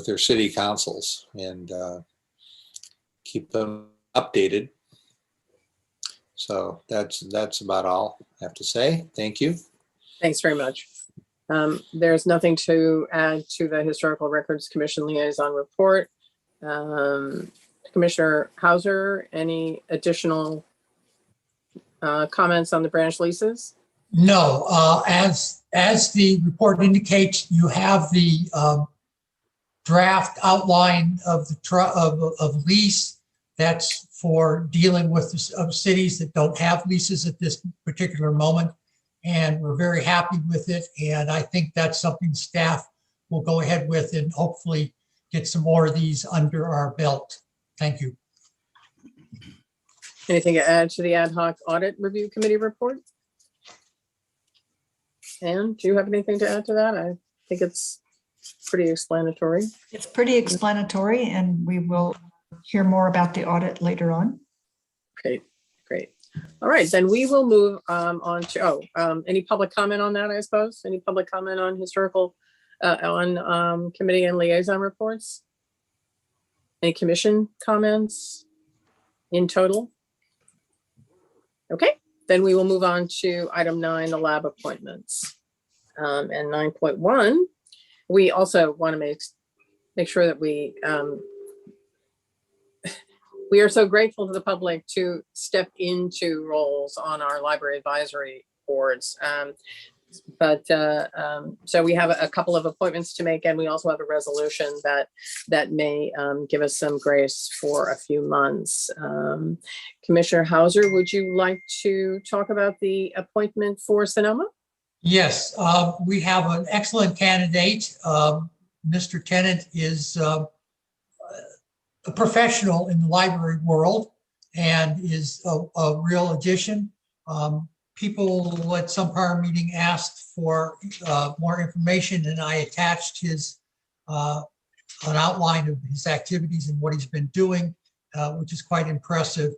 their city councils and keep them updated. So that's about all I have to say. Thank you. Thanks very much. There's nothing to add to the Historical Records Commission Liaison report. Commissioner Hauser, any additional comments on the branch leases? No, as the report indicates, you have the draft outline of the lease. That's for dealing with cities that don't have leases at this particular moment. And we're very happy with it. And I think that's something staff will go ahead with and hopefully get some more of these under our belt. Thank you. Anything to add to the Ad Hoc Audit Review Committee report? Ann, do you have anything to add to that? I think it's pretty explanatory. It's pretty explanatory, and we will hear more about the audit later on. Great. All right, then we will move on to, any public comment on that, I suppose? Any public comment on historical, on committee and liaison reports? Any commission comments in total? Okay, Then we will move on to item 9, the lab appointments. And 9.1, we also want to make sure that we are so grateful to the public to step into roles on our library advisory boards. So we have a couple of appointments to make, and we also have a resolution that may give us some grace for a few months. Commissioner Hauser, would you like to talk about the appointment for Sonoma? Yes, we have an excellent candidate. Mr. Tennant is a professional in the library world and is a real addition. People at some prior meeting asked for more information, and I attached an outline of his activities and what he's been doing, which is quite impressive.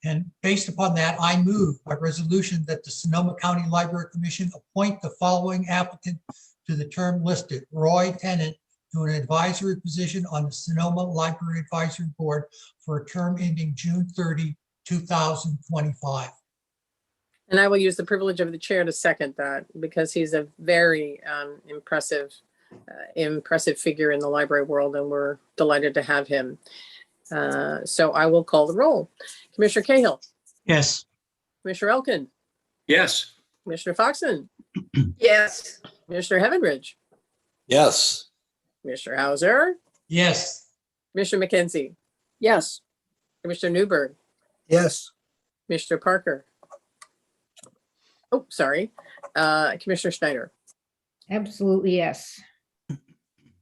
And based upon that, I move by resolution that the Sonoma County Library Commission appoint the following applicant to the term listed: Roy Tennant, to an advisory position on the Sonoma Library Advisory Board for a term ending June 30, 2025. And I will use the privilege of the chair to second that, because he's a very impressive figure in the library world, and we're delighted to have him. So I will call the roll. Commissioner Cahill. Yes. Commissioner Elkin. Yes. Commissioner Foxen. Yes. Commissioner Heavenridge. Yes. Commissioner Hauser. Yes. Commissioner McKenzie. Yes. Commissioner Newberg. Yes. Commissioner Parker. Oh, sorry. Commissioner Schneider. Absolutely, yes.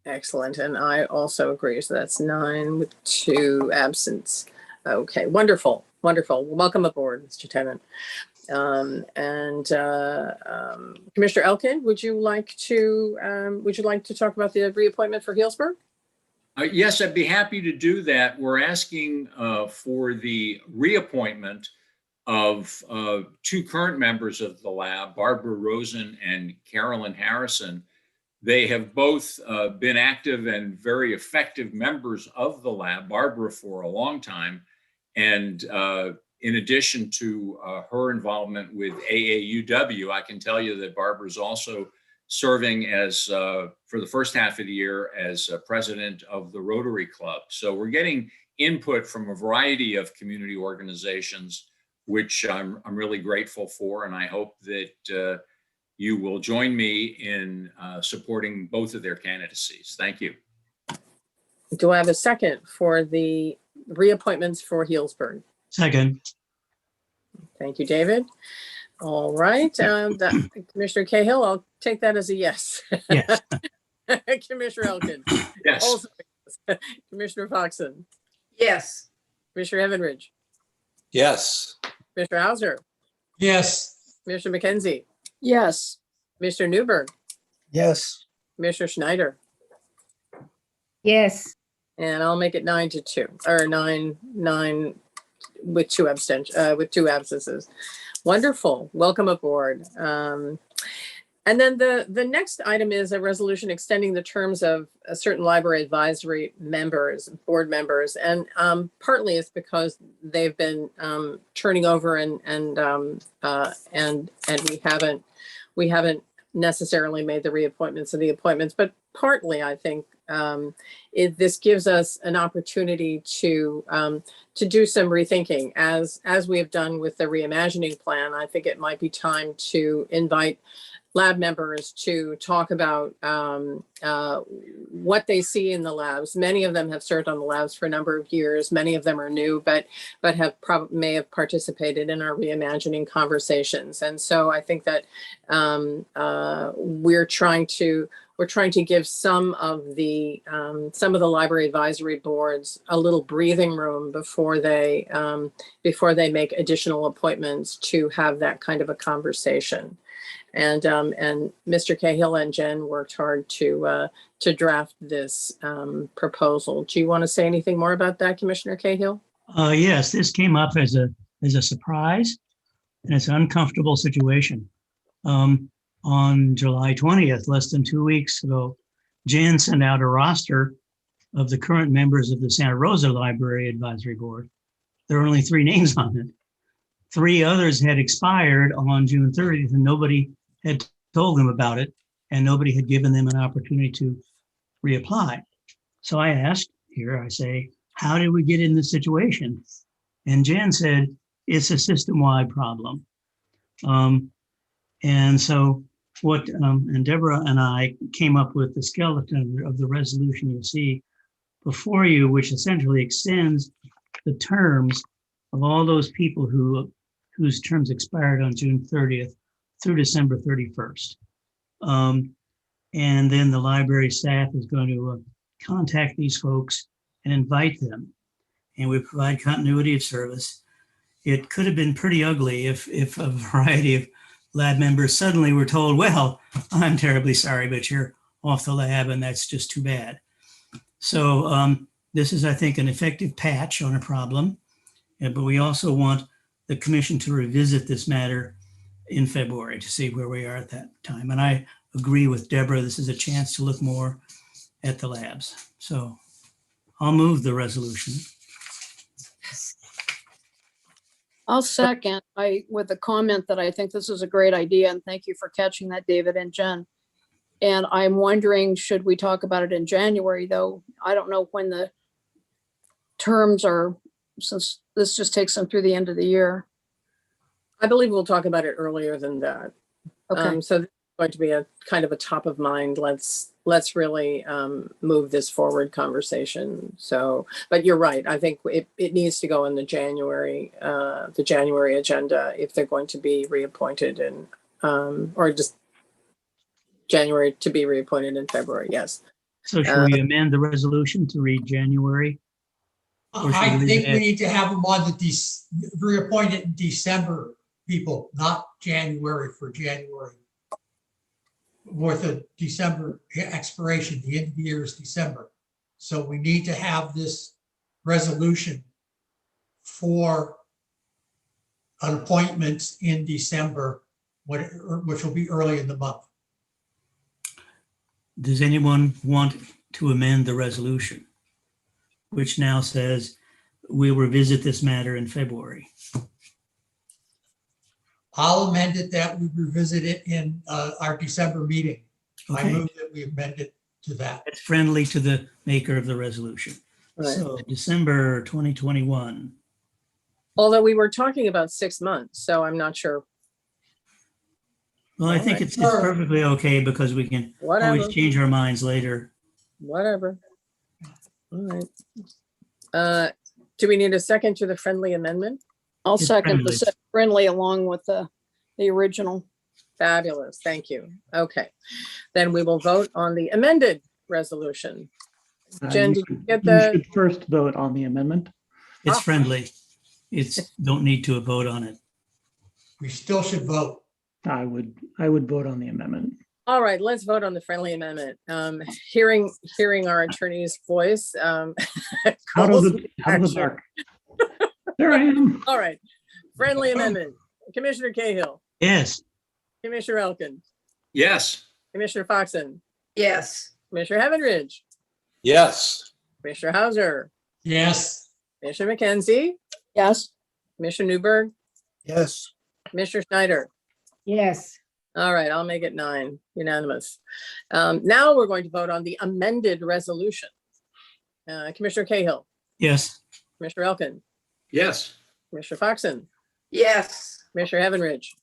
Excellent. And I also agree. So that's 9 with 2 absence. Okay, wonderful. Wonderful. Welcome aboard, Mr. Tennant. Commissioner Elkin, would you like to talk about the reappointment for Healdsburg? Yes, I'd be happy to do that. We're asking for the reappointment of 2 current members of the lab, Barbara Rosen and Carolyn Harrison. They have both been active and very effective members of the lab, Barbara for a long time. And in addition to her involvement with AAUW, I can tell you that Barbara's also serving as, for the first half of the year, as president of the Rotary Club. So we're getting input from a variety of community organizations, which I'm really grateful for. And I hope that you will join me in supporting both of their candidacies. Thank you. Do I have a second for the reappointments for Healdsburg? Second. Thank you, David. All right. Commissioner Cahill, I'll take that as a yes. Yes. Commissioner Elkin. Yes. Also, yes. Commissioner Foxen. Yes. Commissioner Heavenridge. Yes. Commissioner Hauser. Yes. Commissioner McKenzie. Yes. Commissioner Newberg. Yes. Commissioner Schneider. Yes. And I'll make it 9 to 2, or 9 with 2 absences. Wonderful. Welcome aboard. And then the next item is a resolution extending the terms of a certain library advisory board members. And partly it's because they've been turning over and we haven't necessarily made the reappointments of the appointments, but partly I think this gives us an opportunity to do some rethinking as we have done with the reimagining plan. I think it might be time to invite lab members to talk about what they see in the labs. Many of them have served on the labs for a number of years. Many of them are new, but may have participated in our reimagining conversations. And so I think that we're trying to give some of the library advisory boards a little breathing room before they make additional appointments to have that kind of a conversation. And Mr. Cahill and Jen worked hard to draft this proposal. Do you want to say anything more about that, Commissioner Cahill? Yes, this came up as a surprise, and it's an uncomfortable situation. On July 20th, less than 2 weeks ago, Jan sent out a roster of the current members of the Santa Rosa Library Advisory Board. There are only 3 names on it. 3 others had expired on June 30th and nobody had told them about it and nobody had given them an opportunity to reapply. So I asked, here I say, how did we get in this situation? And Jan said, it's a system-wide problem. And so and Deborah and I came up with the skeleton of the resolution you see before you, which essentially extends the terms of all those people whose terms expired on June 30th through December 31st. And then the library staff is going to contact these folks and invite them. And we provide continuity of service. It could have been pretty ugly if a variety of lab members suddenly were told, well, I'm terribly sorry, but you're off the lab and that's just too bad. So this is, I think, an effective patch on a problem, but we also want the commission to revisit this matter in February to see where we are at that time. And I agree with Deborah, this is a chance to look more at the labs. So I'll move the resolution. I'll second with the comment that I think this is a great idea, and thank you for catching that, David and Jen. And I'm wondering, should we talk about it in January, though? I don't know when the terms are, since this just takes them through the end of the year. I believe we'll talk about it earlier than that. Okay. So this is going to be a kind of a top of mind. Let's really move this forward conversation. So, but you're right. I think it needs to go in the January agenda if they're going to be reappointed in, or just January to be reappointed in February. Yes. So should we amend the resolution to read January? I think we need to have them on the reappointed in December, people, not January for January. With a December expiration, the end of the year is December. So we need to have this resolution for an appointment in December, which will be early in the month. Does anyone want to amend the resolution, which now says we'll revisit this matter in February? I'll amend it that we revisit it in our December meeting. Okay. I move that we amend it to that. It's friendly to the maker of the resolution. Right. So December 2021. Although we were talking about 6 months, so I'm not sure. Well, I think it's perfectly okay because we can always change our minds later. Whatever. All right. Do we need a second to the friendly amendment? I'll second the friendly along with the original. Fabulous. Thank you. Okay. Then we will vote on the amended resolution. Jen, did you get You should first vote on the amendment. It's friendly. It's don't need to vote on it. We still should vote. I would vote on the amendment. All right, let's vote on the friendly amendment. Hearing our attorney's voice. Out of the dark. There I am. All right, friendly amendment. Commissioner Cahill. Yes. Commissioner Elkin. Yes. Commissioner Foxen. Yes. Commissioner Heavenridge. Yes. Commissioner Hauser. Yes. Commissioner McKenzie. Yes. Commissioner Newberg. Yes. Commissioner Schneider. Yes. All right, I'll make it 9, unanimous. Now we're going to vote on the amended resolution. Commissioner Cahill. Yes. Commissioner Elkin. Yes. Commissioner Foxen. Yes. Commissioner Heavenridge.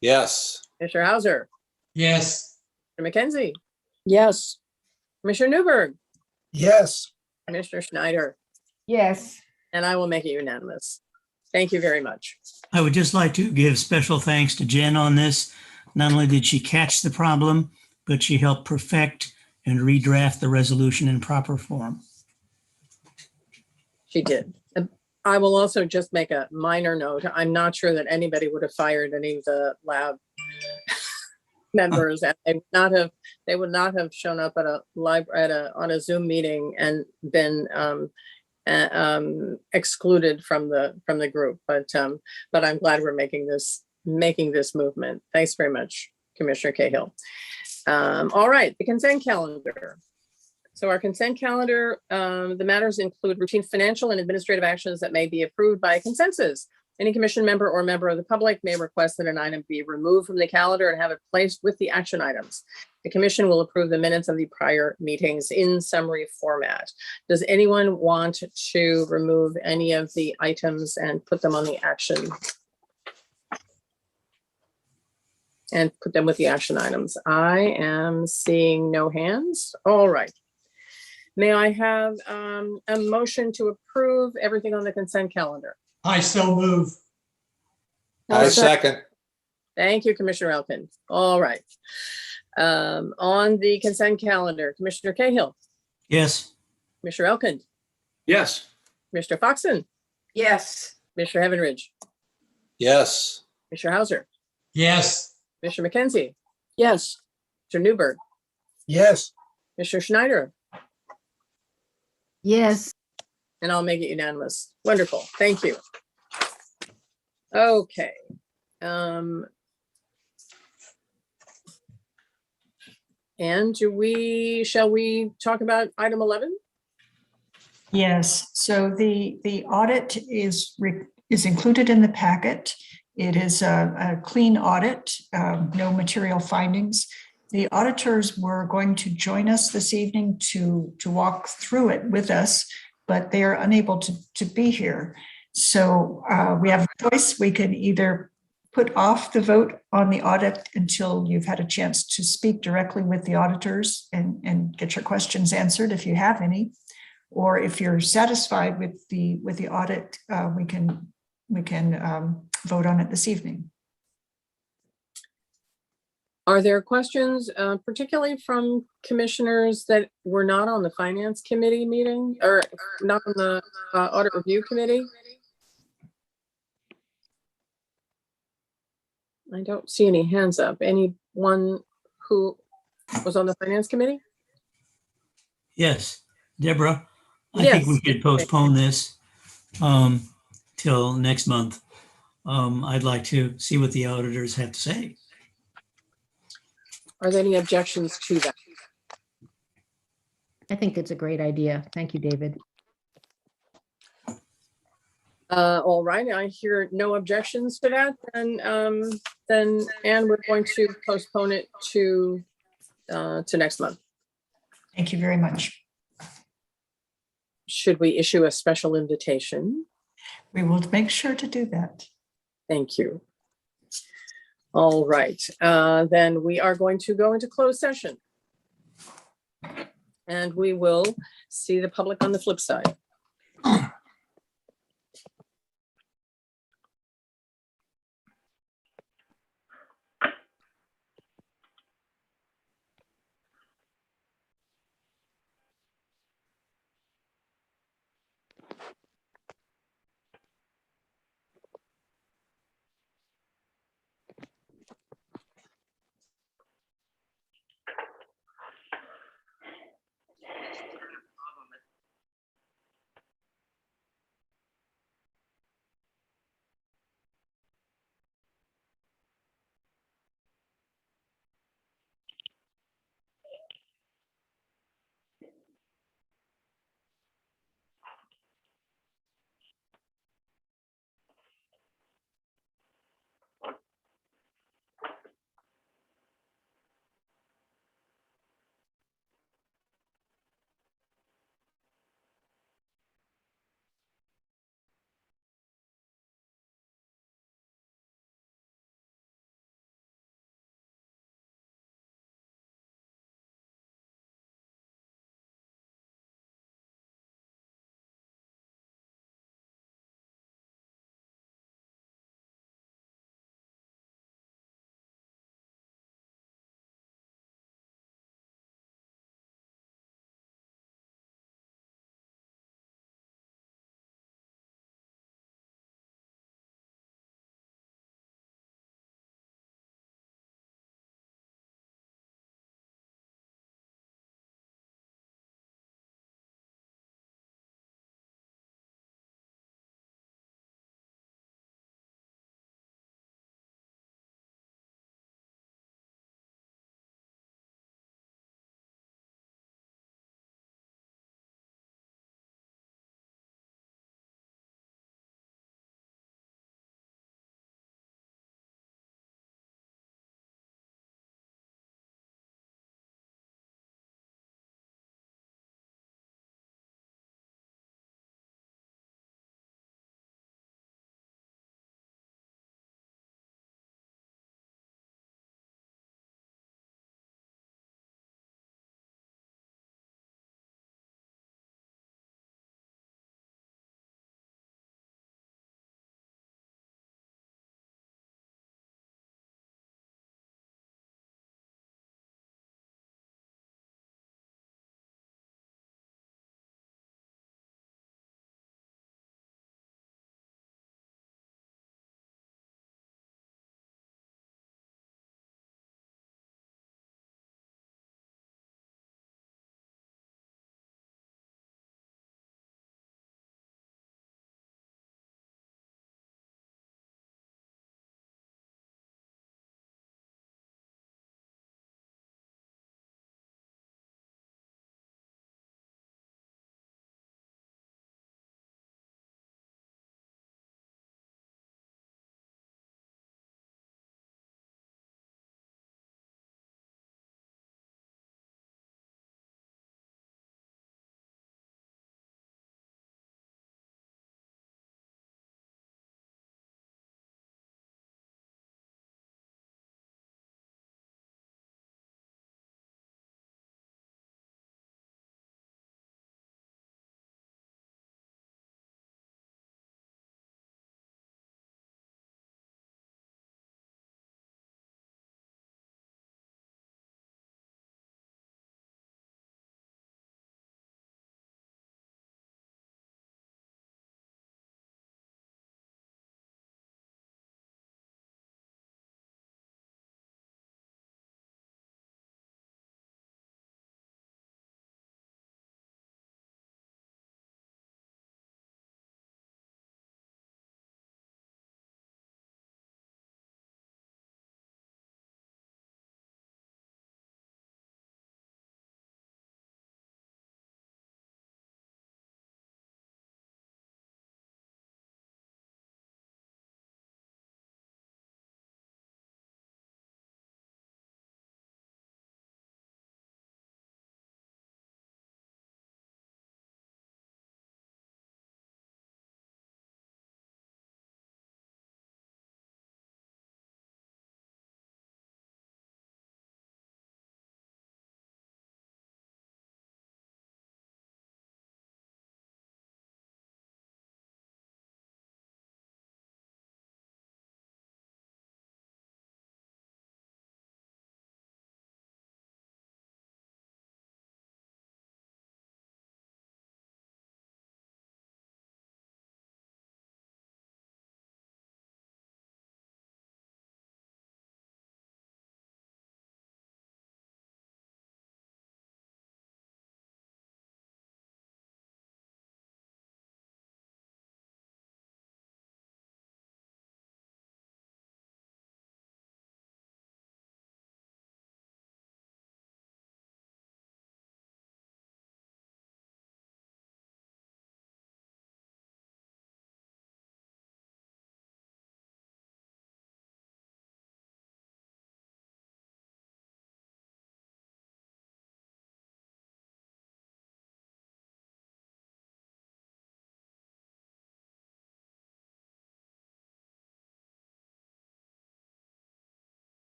Yes. Commissioner Hauser. Yes. Commissioner McKenzie. Yes. Commissioner Newberg. Yes. Commissioner Schneider. Yes. And I will make it unanimous. Thank you very much. I would just like to give special thanks to Jen on this. Not only did she catch the problem, but she helped perfect and redraft the resolution in proper form. She did. I will also just make a minor note. I'm not sure that anybody would have fired any of the lab members. And they would not have shown up at on a Zoom meeting and been excluded from the group. But I'm glad we're making this movement. Thanks very much, Commissioner Cahill. All right, the consent calendar. So our consent calendar, the matters include routine financial and administrative actions that may be approved by consensus. Any commission member or member of the public may request that an item be removed from the calendar and have it placed with the action items. The commission will approve the minutes of the prior meetings in summary format. Does anyone want to remove any of the items and put them on the action? And put them with the action items? I am seeing no hands. All right. May I have a motion to approve everything on the consent calendar? I so move. I second. Thank you, Commissioner Elkin. All right. On the consent calendar, Commissioner Cahill, Yes. Commissioner Elkin, Yes. Commissioner Foxen, Yes. Commissioner Heavenridge, Yes. Commissioner Hauser, Yes. Commissioner McKenzie, Yes. Mr. Newberg, Yes. Mr. Schneider, Yes. and I'll make it unanimous. Wonderful. Thank you. Okay. And shall we talk about item 11? Yes, so the audit is included in the packet. It is a clean audit, no material findings. The auditors were going to join us this evening to walk through it with us, but they are unable to be here. So we have a choice. We can either put off the vote on the audit until you've had a chance to speak directly with the auditors and get your questions answered if you have any. Or if you're satisfied with the audit, we can vote on it this evening. Are there questions, particularly from commissioners that were not on the finance committee meeting or not on the audit review committee? I don't see any hands up. Anyone who was on the finance committee? Yes. Deborah, I Yes. think we could postpone this till next month. I'd like to see what the auditors have to say. Are there any objections to that? I think it's a great idea. Thank you, David. All right, I hear no objections to that, and we're going to postpone it to next month. Thank you very much. Should we issue a special invitation? We will make sure to do that. Thank you. All right, then we are going to go into closed session. And we will see the public on the flip side.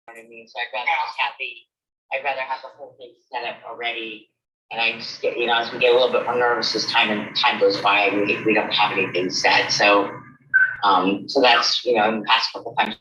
what I mean? So I'd rather have the whole thing set up already. And I just get, as we get a little bit more nervous as time goes by, we don't have anything set. So, so that's, in the past couple times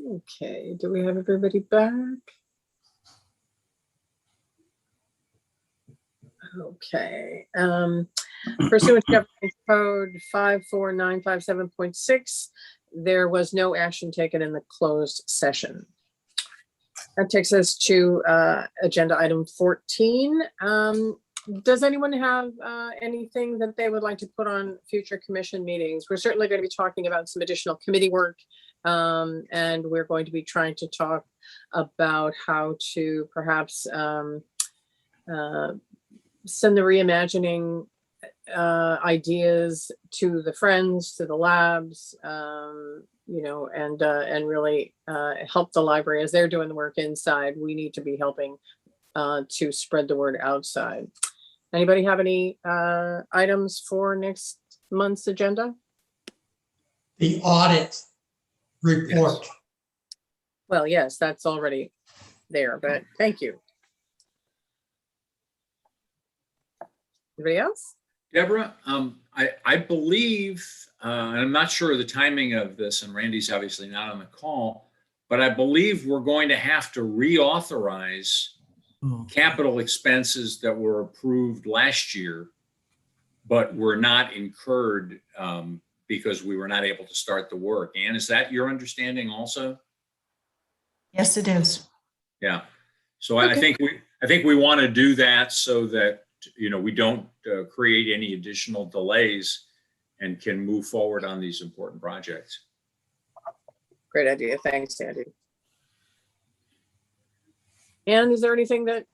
Okay, do we have everybody back? Okay, pursuant to Government Code 54957.6, there was no action taken in the closed session. That takes us to agenda item 14. Does anyone have anything that they would like to put on future commission meetings? We're certainly going to be talking about some additional committee work. And we're going to be trying to talk about how to perhaps send the reimagining ideas to the friends, to the labs, you know, and really help the library as they're doing the work inside. We need to be helping to spread the word outside. Anybody have any items for next month's agenda? The audit report. Yes. Well, yes, that's already there, but thank you. Anybody else? Deborah, I believe, and I'm not sure of the timing of this, and Randy's obviously not on the call, but I believe we're going to have to reauthorize capital expenses that were approved last year, but were not incurred because we were not able to start the work. Ann, is that your understanding also? Yes, it is. Yeah. So Okay. I think we want to do that so that, you know, we don't create any additional delays and can move forward on these important projects. Great idea. Thanks, Andy. And is there anything that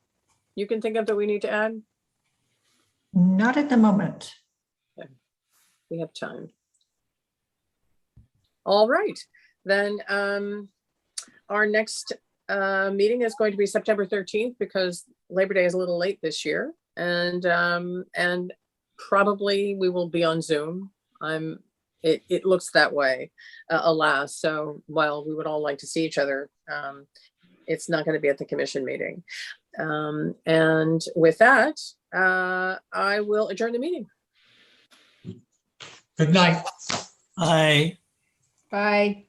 you can think of that we need to add? Not at the moment. Okay. We have time. All right, then our next meeting is going to be September 13th because Labor Day is a little late this year, and probably we will be on Zoom. It looks that way, alas. So while we would all like to see each other, it's not going to be at the commission meeting. And with that, I will adjourn the meeting. Good night. Aye. Bye.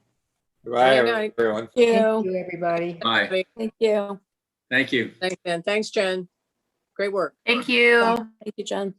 Bye, Good night. everyone. Thank Thank you, everybody. Bye. Thank you. Thank you. Thanks, Ben. Thanks, Jen. Great work. Thank you. Thank you, Jen.